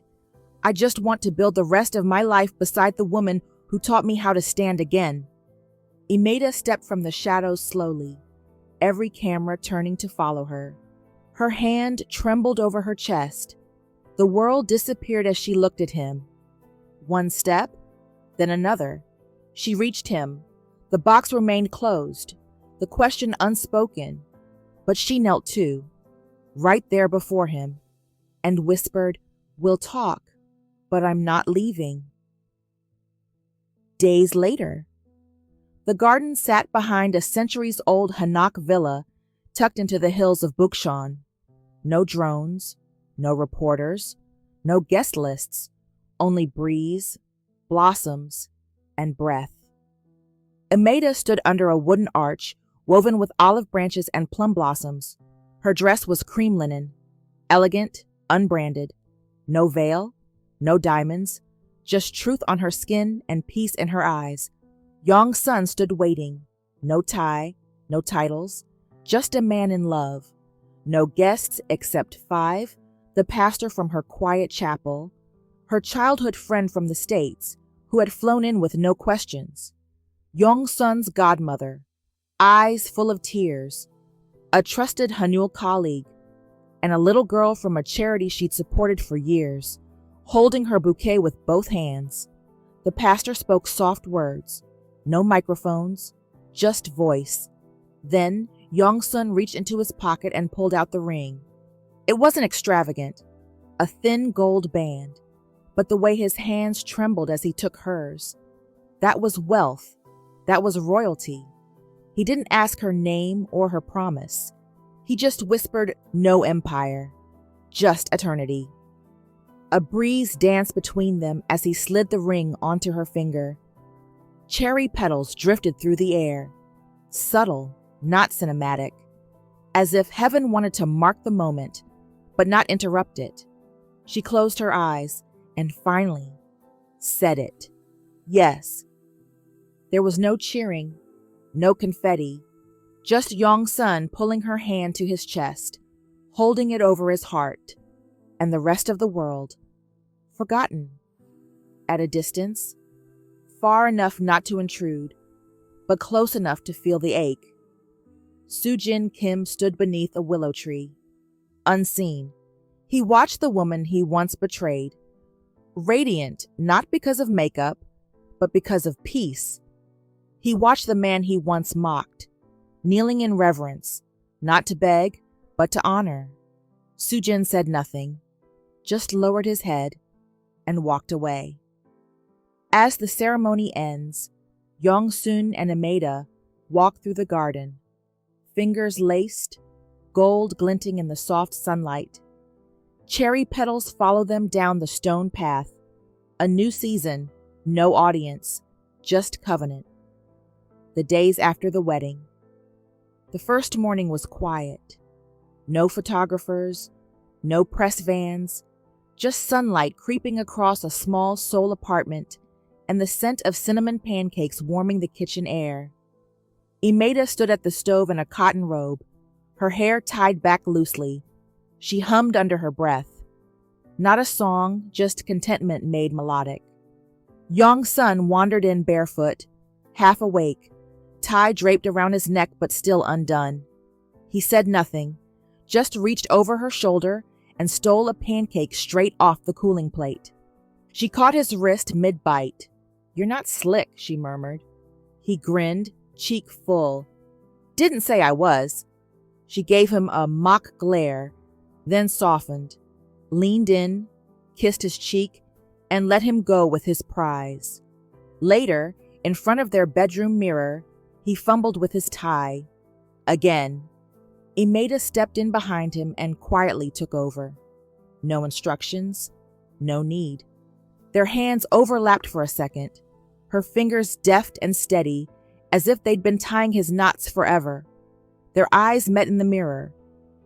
"I just want to build the rest of my life beside the woman who taught me how to stand again." Imeida stepped from the shadows slowly, every camera turning to follow her. Her hand trembled over her chest. The world disappeared as she looked at him. One step, then another. She reached him. The box remained closed, the question unspoken, but she knelt too, right there before him, and whispered, "We'll talk, but I'm not leaving." Days later, the garden sat behind a centuries-old Hanok villa tucked into the hills of Bukshan. No drones, no reporters, no guest lists, only breeze, blossoms, and breath. Imeida stood under a wooden arch woven with olive branches and plum blossoms. Her dress was cream linen, elegant, unbranded. No veil, no diamonds, just truth on her skin and peace in her eyes. Yong-sun stood waiting. No tie, no titles, just a man in love. No guests except 5, the pastor from her quiet chapel, her childhood friend from the States, who had flown in with no questions, Yong-sun's godmother, eyes full of tears, a trusted Hanul colleague, and a little girl from a charity she'd supported for years, holding her bouquet with both hands. The pastor spoke soft words, no microphones, just voice. Then Yong-sun reached into his pocket and pulled out the ring. It wasn't extravagant, a thin gold band, but the way his hands trembled as he took hers. That was wealth. That was royalty. He didn't ask her name or her promise. He just whispered, "No empire, just eternity." A breeze danced between them as he slid the ring onto her finger. Cherry petals drifted through the air, subtle, not cinematic, as if heaven wanted to mark the moment, but not interrupt it. She closed her eyes and finally said it. Yes. There was no cheering, no confetti, just Yong-sun pulling her hand to his chest, holding it over his heart, and the rest of the world, forgotten, at a distance, far enough not to intrude, but close enough to feel the ache. Soo-jin Kim stood beneath a willow tree, unseen. He watched the woman he once betrayed, radiant not because of makeup, but because of peace. He watched the man he once mocked, kneeling in reverence, not to beg, but to honor. Sujin said nothing, just lowered his head and walked away. As the ceremony ends, Yong-sun and Imeida walk through the garden, fingers laced, gold glinting in the soft sunlight. Cherry petals follow them down the stone path. A new season, no audience, just covenant. The days after the wedding. The first morning was quiet. No photographers, no press vans, just sunlight creeping across a small Seoul apartment and the scent of cinnamon pancakes warming the kitchen air. Imeida stood at the stove in a cotton robe, her hair tied back loosely. She hummed under her breath. Not a song, just contentment made melodic. Yong-sun wandered in barefoot, half awake, tie draped around his neck but still undone. He said nothing, just reached over her shoulder and stole a pancake straight off the cooling plate. She caught his wrist mid-bite. "You're not slick," she murmured. He grinned, cheek full. "Didn't say I was." She gave him a mock glare, then softened, leaned in, kissed his cheek, and let him go with his prize. Later, in front of their bedroom mirror, he fumbled with his tie. Again. Imeida stepped in behind him and quietly took over. No instructions, no need. Their hands overlapped for a second, her fingers deft and steady, as if they'd been tying his knots forever. Their eyes met in the mirror.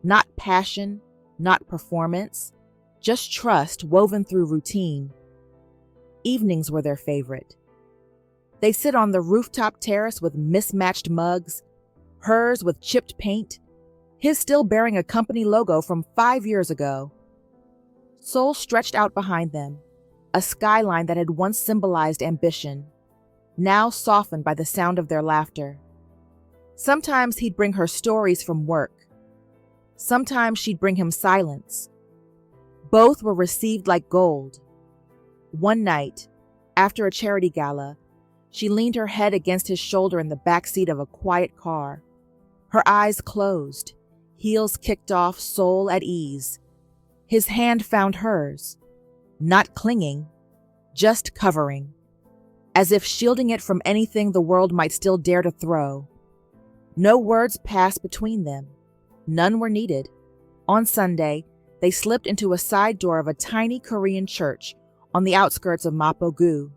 Not passion, not performance, just trust woven through routine. Evenings were their favorite. They sit on the rooftop terrace with mismatched mugs, hers with chipped paint, his still bearing a company logo from 5 years ago. Seoul stretched out behind them, a skyline that had once symbolized ambition, now softened by the sound of their laughter. Sometimes he'd bring her stories from work. Sometimes she'd bring him silence. Both were received like gold. One night, after a charity gala, she leaned her head against his shoulder in the back seat of a quiet car. Her eyes closed, heels kicked off, soul at ease. His hand found hers, not clinging, just covering, as if shielding it from anything the world might still dare to throw. No words passed between them. None were needed. On Sunday, they slipped into a side door of a tiny Korean church on the outskirts of Mapo-gu.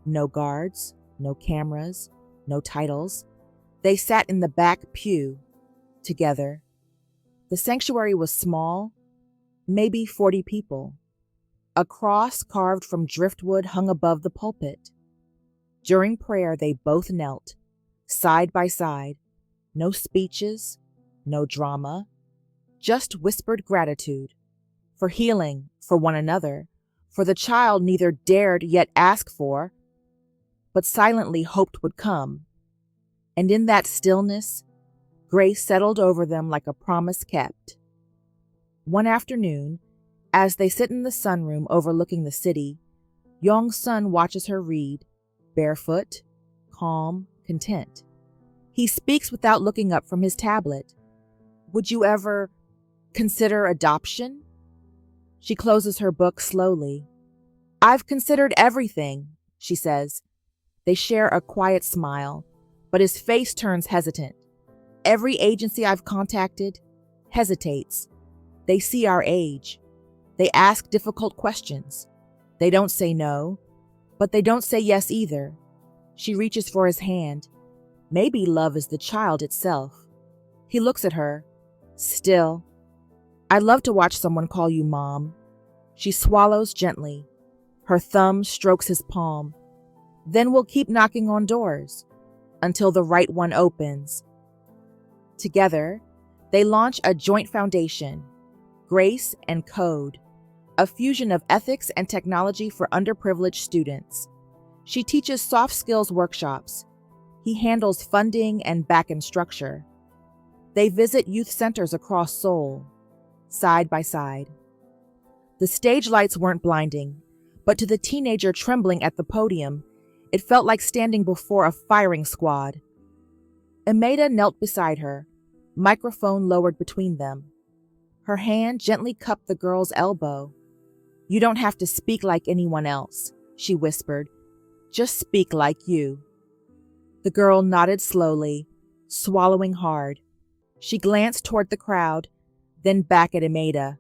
No guards, no cameras, no titles. They sat in the back pew, together. The sanctuary was small, maybe 40 people. A cross carved from driftwood hung above the pulpit. During prayer, they both knelt, side by side. No speeches, no drama, just whispered gratitude. For healing, for one another, for the child neither dared yet ask for, but silently hoped would come. And in that stillness, grace settled over them like a promise kept. One afternoon, as they sit in the sunroom overlooking the city, Yong-sun watches her read, barefoot, calm, content. He speaks without looking up from his tablet. "Would you ever consider adoption?" She closes her book slowly. "I've considered everything," she says. They share a quiet smile, but his face turns hesitant. Every agency I've contacted hesitates. They see our age. They ask difficult questions. They don't say no, but they don't say yes either. She reaches for his hand. Maybe love is the child itself. He looks at her. Still. "I'd love to watch someone call you Mom." She swallows gently. Her thumb strokes his palm. "Then we'll keep knocking on doors until the right one opens." Together, they launch a joint foundation, Grace and Code, a fusion of ethics and technology for underprivileged students. She teaches soft skills workshops. He handles funding and back-end structure. They visit youth centers across Seoul, side by side. The stage lights weren't blinding, but to the teenager trembling at the podium, It felt like standing before a firing squad. Imeida knelt beside her, microphone lowered between them. Her hand gently cupped the girl's elbow. "You don't have to speak like anyone else," she whispered. "Just speak like you." The girl nodded slowly, swallowing hard. She glanced toward the crowd, then back at Imeida.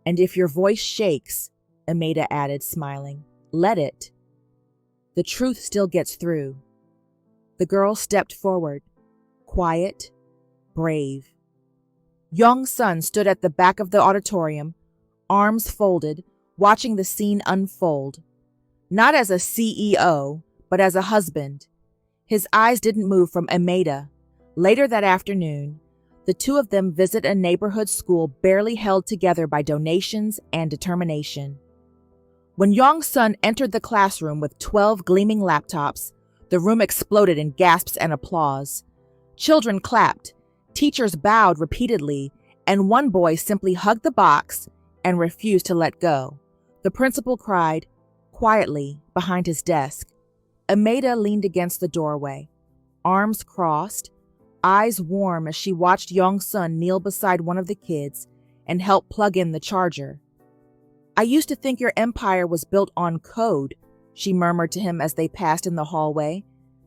"And if your voice shakes," Imeida added, smiling, "let it. The truth still gets through." The girl stepped forward, quiet, brave. Yong-sun stood at the back of the auditorium, arms folded, watching the scene unfold. Not as a CEO, but as a husband. His eyes didn't move from Imeida. Later that afternoon, the two of them visit a neighborhood school barely held together by donations and determination. When Yong-sun entered the classroom with 12 gleaming laptops, the room exploded in gasps and applause. Children clapped, teachers bowed repeatedly, and one boy simply hugged the box and refused to let go. The principal cried, quietly, behind his desk. Imeida leaned against the doorway, arms crossed, eyes warm as she watched Yong-sun kneel beside one of the kids and help plug in the charger. "I used to think your empire was built on code," she murmured to him as they passed in the hallway.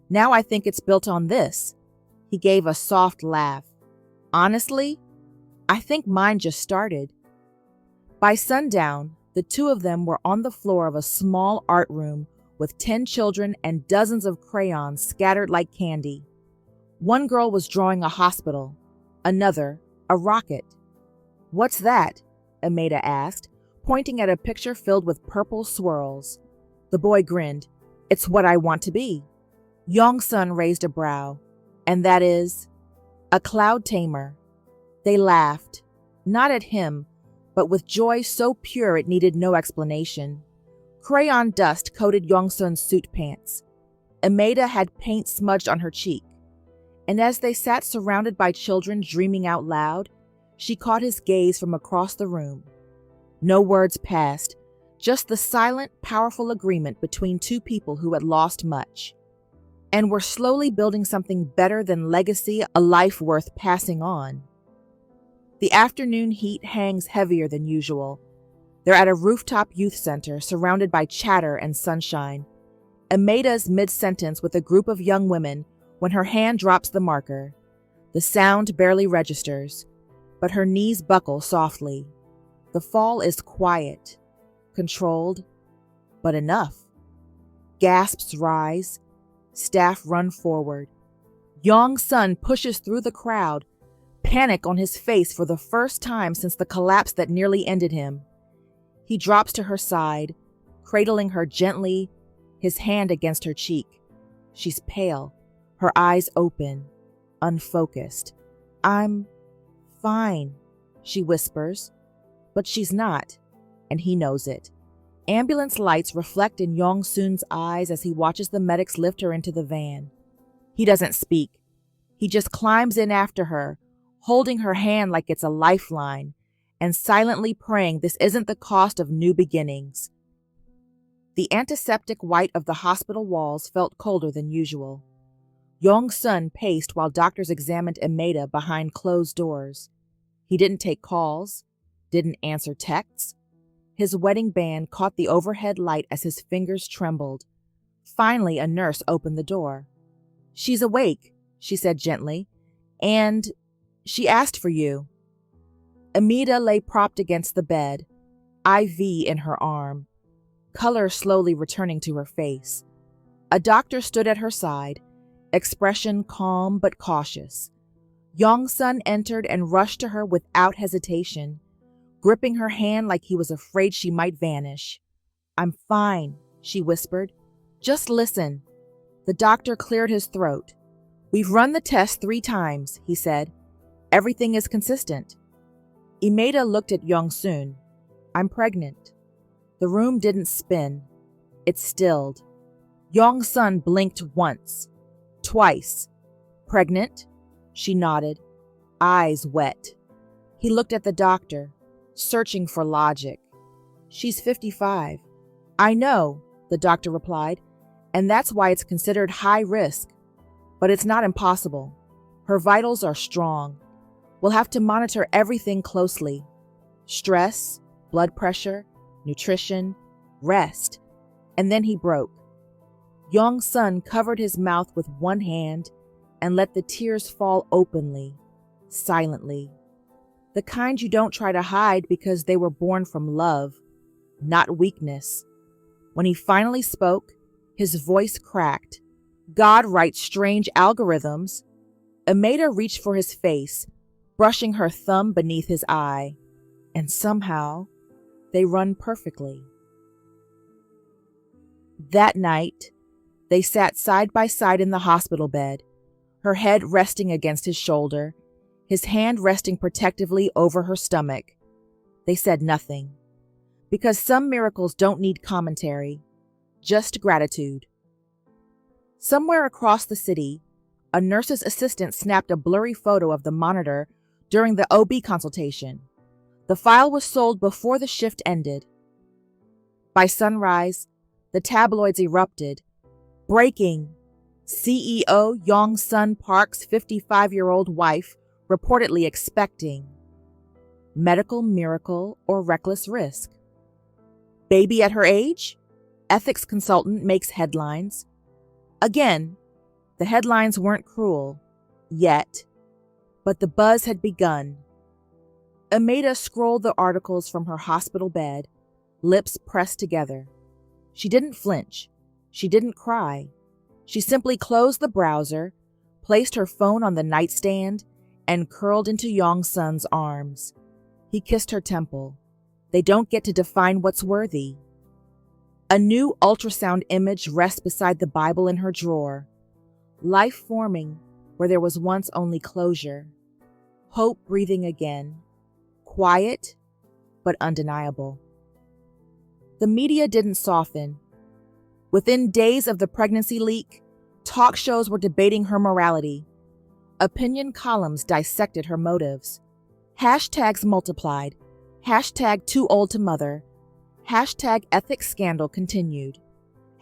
"Now I think it's built on this." He gave a soft laugh. "Honestly, I think mine just started." By sundown, the two of them were on the floor of a small art room with 10 children and dozens of crayons scattered like candy. One girl was drawing a hospital, another, a rocket. "What's that?" Imeida asked, pointing at a picture filled with purple swirls. The boy grinned. "It's what I want to be." Yong-sun raised a brow. "And that is?" "A cloud tamer." They laughed, not at him, but with joy so pure it needed no explanation. Crayon dust coated Yong-sun's suit pants. Imeida had paint smudged on her cheek. And as they sat surrounded by children dreaming out loud, she caught his gaze from across the room. No words passed, just the silent, powerful agreement between two people who had lost much, and were slowly building something better than legacy, a life worth passing on. The afternoon heat hangs heavier than usual. They're at a rooftop youth center surrounded by chatter and sunshine. Imeida's mid-sentence with a group of young women when her hand drops the marker. The sound barely registers, but her knees buckle softly. The fall is quiet, controlled, but enough. Gasps rise. Staff run forward. Yong-sun pushes through the crowd, panic on his face for the first time since the collapse that nearly ended him. He drops to her side, cradling her gently, his hand against her cheek. She's pale, her eyes open, unfocused. "I'm fine," she whispers. But she's not, and he knows it. Ambulance lights reflect in Yong-sun's eyes as he watches the medics lift her into the van. He doesn't speak. He just climbs in after her, holding her hand like it's a lifeline, and silently praying this isn't the cost of new beginnings. The antiseptic white of the hospital walls felt colder than usual. Yong-sun paced while doctors examined Imeida behind closed doors. He didn't take calls, didn't answer texts. His wedding band caught the overhead light as his fingers trembled. Finally, a nurse opened the door. "She's awake," she said gently, "and she asked for you." Imeida lay propped against the bed, IV in her arm, color slowly returning to her face. A doctor stood at her side, expression calm but cautious. Yong-sun entered and rushed to her without hesitation, gripping her hand like he was afraid she might vanish. "I'm fine," she whispered. "Just listen." The doctor cleared his throat. "We've run the test 3 times," he said. "Everything is consistent." Imeida looked at Yong-sun. "I'm pregnant." The room didn't spin. It stilled. Yong-sun blinked once, twice. "Pregnant?" She nodded, eyes wet. He looked at the doctor, searching for logic. "She's 55. "I know," the doctor replied, And that's why it's considered high risk. But it's not impossible. Her vitals are strong. We'll have to monitor everything closely. Stress, blood pressure, nutrition, rest. And then he broke. Yong-sun covered his mouth with one hand and let the tears fall openly, silently. The kind you don't try to hide because they were born from love, not weakness. When he finally spoke, his voice cracked. God writes strange algorithms. Imeida reached for his face, brushing her thumb beneath his eye, and somehow they run perfectly. That night, they sat side by side in the hospital bed, her head resting against his shoulder, his hand resting protectively over her stomach. They said nothing, because some miracles don't need commentary, just gratitude. Somewhere across the city, a nurse's assistant snapped a blurry photo of the monitor during the OB consultation. The file was sold before the shift ended. By sunrise, the tabloids erupted. Breaking! CEO Yong-sun Park's 55-year-old wife reportedly expecting. Medical miracle or reckless risk. Baby at her age? Ethics consultant makes headlines. Again, the headlines weren't cruel, yet, but the buzz had begun. Imeida scrolled the articles from her hospital bed, lips pressed together. She didn't flinch. She didn't cry. She simply closed the browser, placed her phone on the nightstand, and curled into Yong-sun's arms. He kissed her temple. They don't get to define what's worthy. A new ultrasound image rests beside the Bible in her drawer. Life forming where there was once only closure. Hope breathing again. Quiet, but undeniable. The media didn't soften. Within days of the pregnancy leak, talk shows were debating her morality. Opinion columns dissected her motives. Hashtags multiplied. Hashtag too old to mother. Hashtag ethics scandal continued.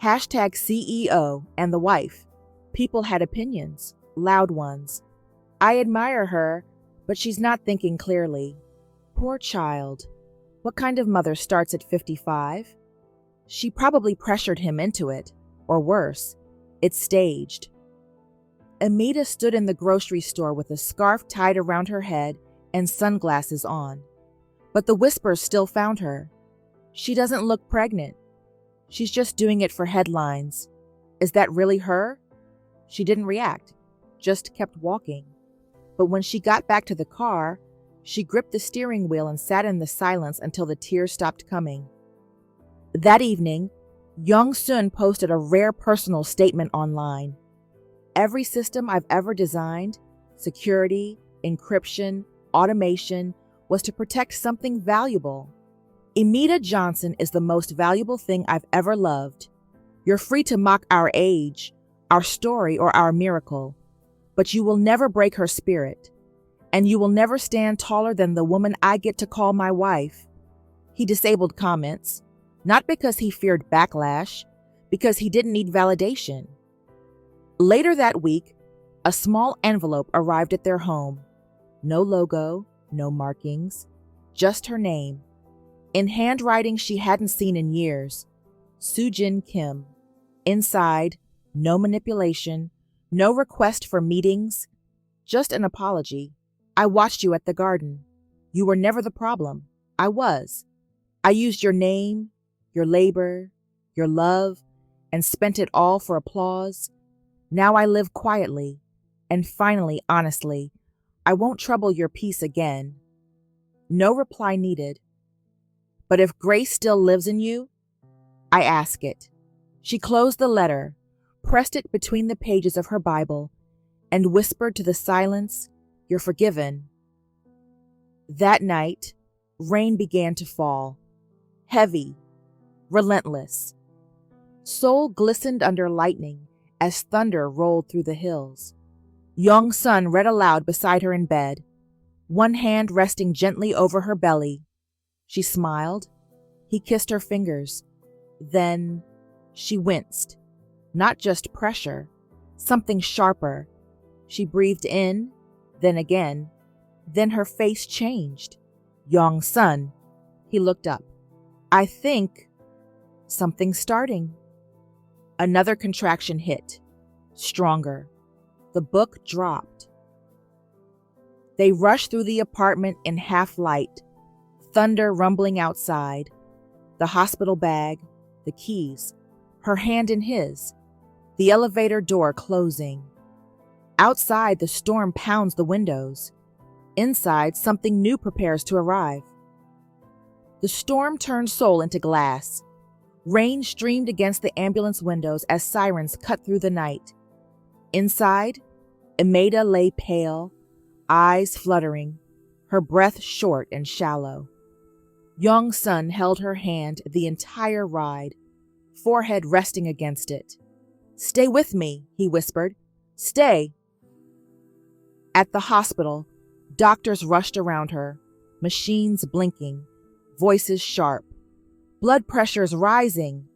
Hashtag CEO and the wife. People had opinions, loud ones. I admire her, but she's not thinking clearly. Poor child. What kind of mother starts at 55? She probably pressured him into it, or worse, it's staged. Imeida stood in the grocery store with a scarf tied around her head and sunglasses on. But the whispers still found her. She doesn't look pregnant. She's just doing it for headlines. Is that really her? She didn't react, just kept walking. But when she got back to the car, she gripped the steering wheel and sat in the silence until the tears stopped coming. That evening, Yong-sun posted a rare personal statement online. Every system I've ever designed, security, encryption, automation, was to protect something valuable. Imeida Johnson is the most valuable thing I've ever loved. You're free to mock our age, our story, or our miracle, but you will never break her spirit, and you will never stand taller than the woman I get to call my wife. He disabled comments, not because he feared backlash, because he didn't need validation. Later that week, a small envelope arrived at their home. No logo, no markings, just her name. In handwriting she hadn't seen in years, Soo-jin Kim. Inside, no manipulation, no request for meetings, just an apology. I watched you at the garden. You were never the problem. I was. I used your name, your labor, your love, and spent it all for applause. Now I live quietly, and finally, honestly, I won't trouble your peace again. No reply needed. But if grace still lives in you, I ask it. She closed the letter, pressed it between the pages of her Bible, and whispered to the silence, "You're forgiven." That night, rain began to fall. Heavy, relentless. Seoul glistened under lightning as thunder rolled through the hills. Yong-sun read aloud beside her in bed, one hand resting gently over her belly. She smiled. He kissed her fingers. Then she winced. Not just pressure, something sharper. She breathed in, then again. Then her face changed. Yong-sun. He looked up. I think something's starting. Another contraction hit. Stronger. The book dropped. They rushed through the apartment in half light, thunder rumbling outside, the hospital bag, the keys, her hand in his, the elevator door closing. Outside, the storm pounds the windows. Inside, something new prepares to arrive. The storm turned Seoul into glass. Rain streamed against the ambulance windows as sirens cut through the night. Inside, Imeida lay pale, eyes fluttering, her breath short and shallow. Yong-sun held her hand the entire ride, forehead resting against it. Stay with me, he whispered. Stay. At the hospital, doctors rushed around her, machines blinking, voices sharp, blood pressures rising,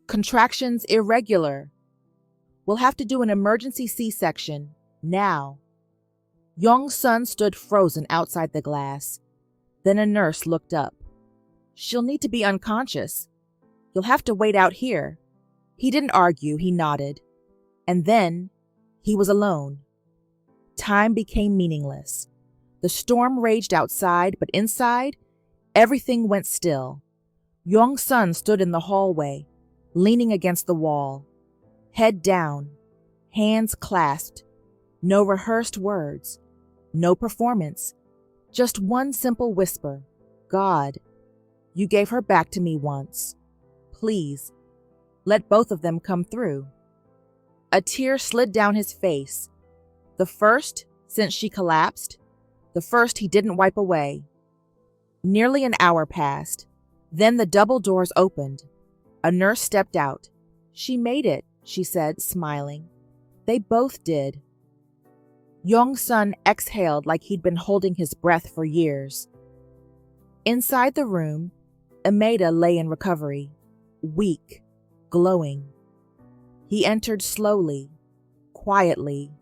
contractions irregular. We'll have to do an emergency C-section, now. Yong-sun stood frozen outside the glass. Then a nurse looked up. She'll need to be unconscious. You'll have to wait out here. He didn't argue, he nodded. And then, he was alone. Time became meaningless. The storm raged outside, but inside, everything went still. Yong-sun stood in the hallway, leaning against the wall, head down, hands clasped, no rehearsed words, no performance, just one simple whisper, God, you gave her back to me once. Please, let both of them come through. A tear slid down his face, the first since she collapsed, the first he didn't wipe away. Nearly an hour passed. Then the double doors opened. A nurse stepped out. She made it, she said, smiling. They both did. Yong-sun exhaled like he'd been holding his breath for years. Inside the room, Imeida lay in recovery, weak, glowing. He entered slowly, quietly,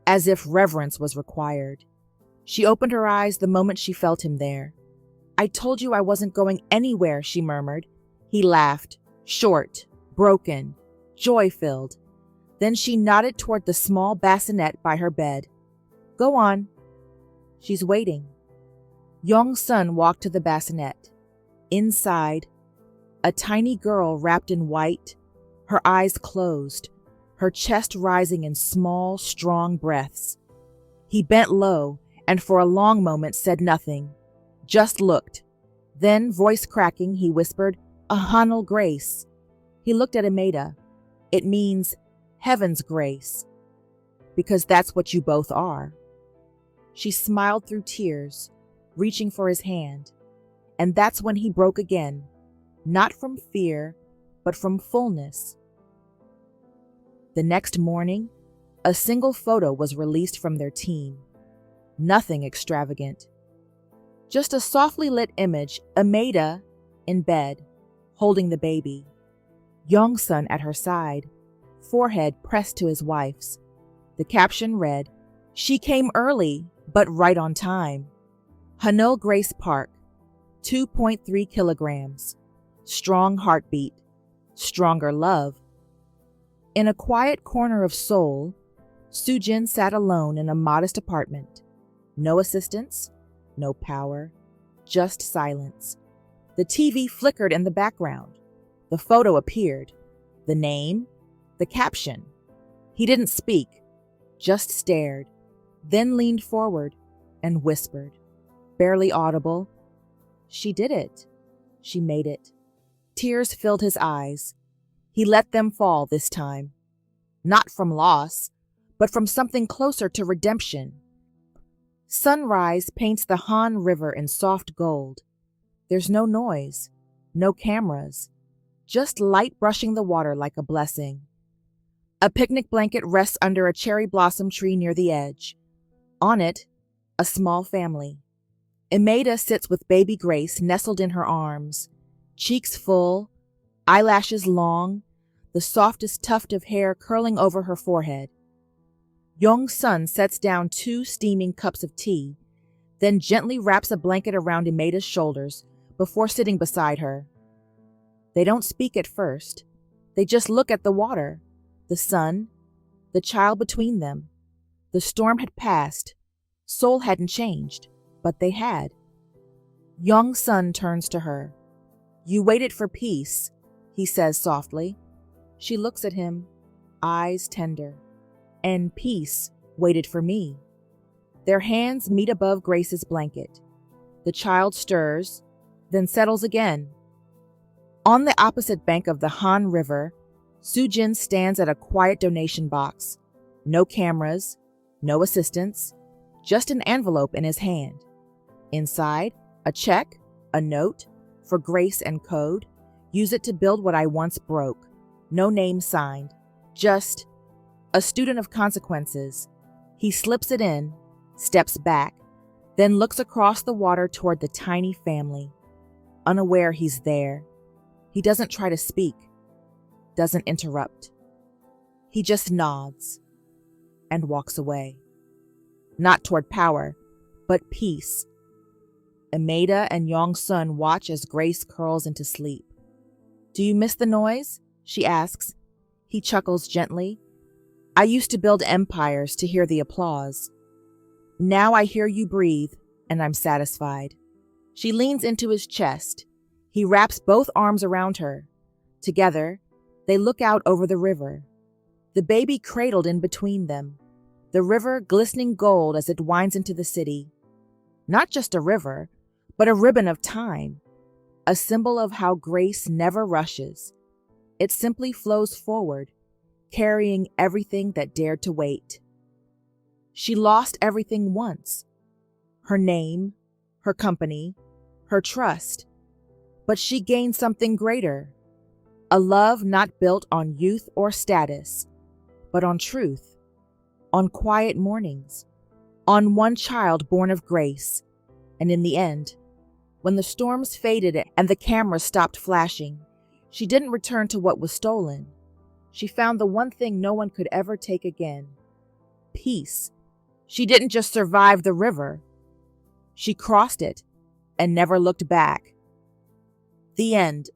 as if reverence was required. She opened her eyes the moment she felt him there. I told you I wasn't going anywhere, she murmured. He laughed, short, broken, joy-filled. Then she nodded toward the small bassinet by her bed. Go on. She's waiting. Yong-sun walked to the bassinet. Inside, a tiny girl wrapped in white, her eyes closed, her chest rising in small, strong breaths. He bent low and for a long moment said nothing, just looked. Then, voice cracking, he whispered, Ahanal grace. He looked at Imeida. It means heaven's grace, because that's what you both are. She smiled through tears, reaching for his hand, and that's when he broke again, not from fear, but from fullness. The next morning, a single photo was released from their team. Nothing extravagant. Just a softly lit image, Imeida in bed, holding the baby. Yong-sun at her side, forehead pressed to his wife's. The caption read, She came early, but right on time. Hanul Grace Park, 2.3 kilograms. Strong heartbeat, stronger love. In a quiet corner of Seoul, Soo-jin sat alone in a modest apartment. No assistants, no power, just silence. The TV flickered in the background. The photo appeared. The name, the caption. He didn't speak, just stared, then leaned forward and whispered, barely audible, She did it. She made it. Tears filled his eyes. He let them fall this time. Not from loss, but from something closer to redemption. Sunrise paints the Han River in soft gold. There's no noise, no cameras, just light brushing the water like a blessing. A picnic blanket rests under a cherry blossom tree near the edge. On it, a small family. Imeida sits with baby Grace nestled in her arms, cheeks full, eyelashes long, the softest tuft of hair curling over her forehead. Yong-sun sets down 2 steaming cups of tea, then gently wraps a blanket around Imeida's shoulders before sitting beside her. They don't speak at first. They just look at the water, the sun, the child between them. The storm had passed. Seoul hadn't changed, but they had. Yong-sun turns to her. "You waited for peace," he says softly. She looks at him, eyes tender. "And peace waited for me." Their hands meet above Grace's blanket. The child stirs, then settles again. On the opposite bank of the Han River, Soo-jin stands at a quiet donation box. No cameras, no assistants, just an envelope in his hand. Inside, a check, a note, for Grace and code. "Use it to build what I once broke." No name signed, just a student of consequences. He slips it in, steps back, then looks across the water toward the tiny family, unaware he's there. He doesn't try to speak, doesn't interrupt. He just nods and walks away. Not toward power, but peace. Imeida and Yong-sun watch as Grace curls into sleep. "Do you miss the noise?" she asks. He chuckles gently. "I used to build empires to hear the applause. Now I hear you breathe, and I'm satisfied." She leans into his chest. He wraps both arms around her. Together, they look out over the river. The baby cradled in between them. The river glistening gold as it winds into the city. Not just a river, but a ribbon of time. A symbol of how grace never rushes. It simply flows forward, carrying everything that dared to wait. She lost everything once. Her name, her company, her trust. But she gained something greater. A love not built on youth or status, but on truth, on quiet mornings, on one child born of grace. And in the end, when the storms faded and the cameras stopped flashing, she didn't return to what was stolen. She found the one thing no one could ever take again: peace. She didn't just survive the river. She crossed it and never looked back. The end.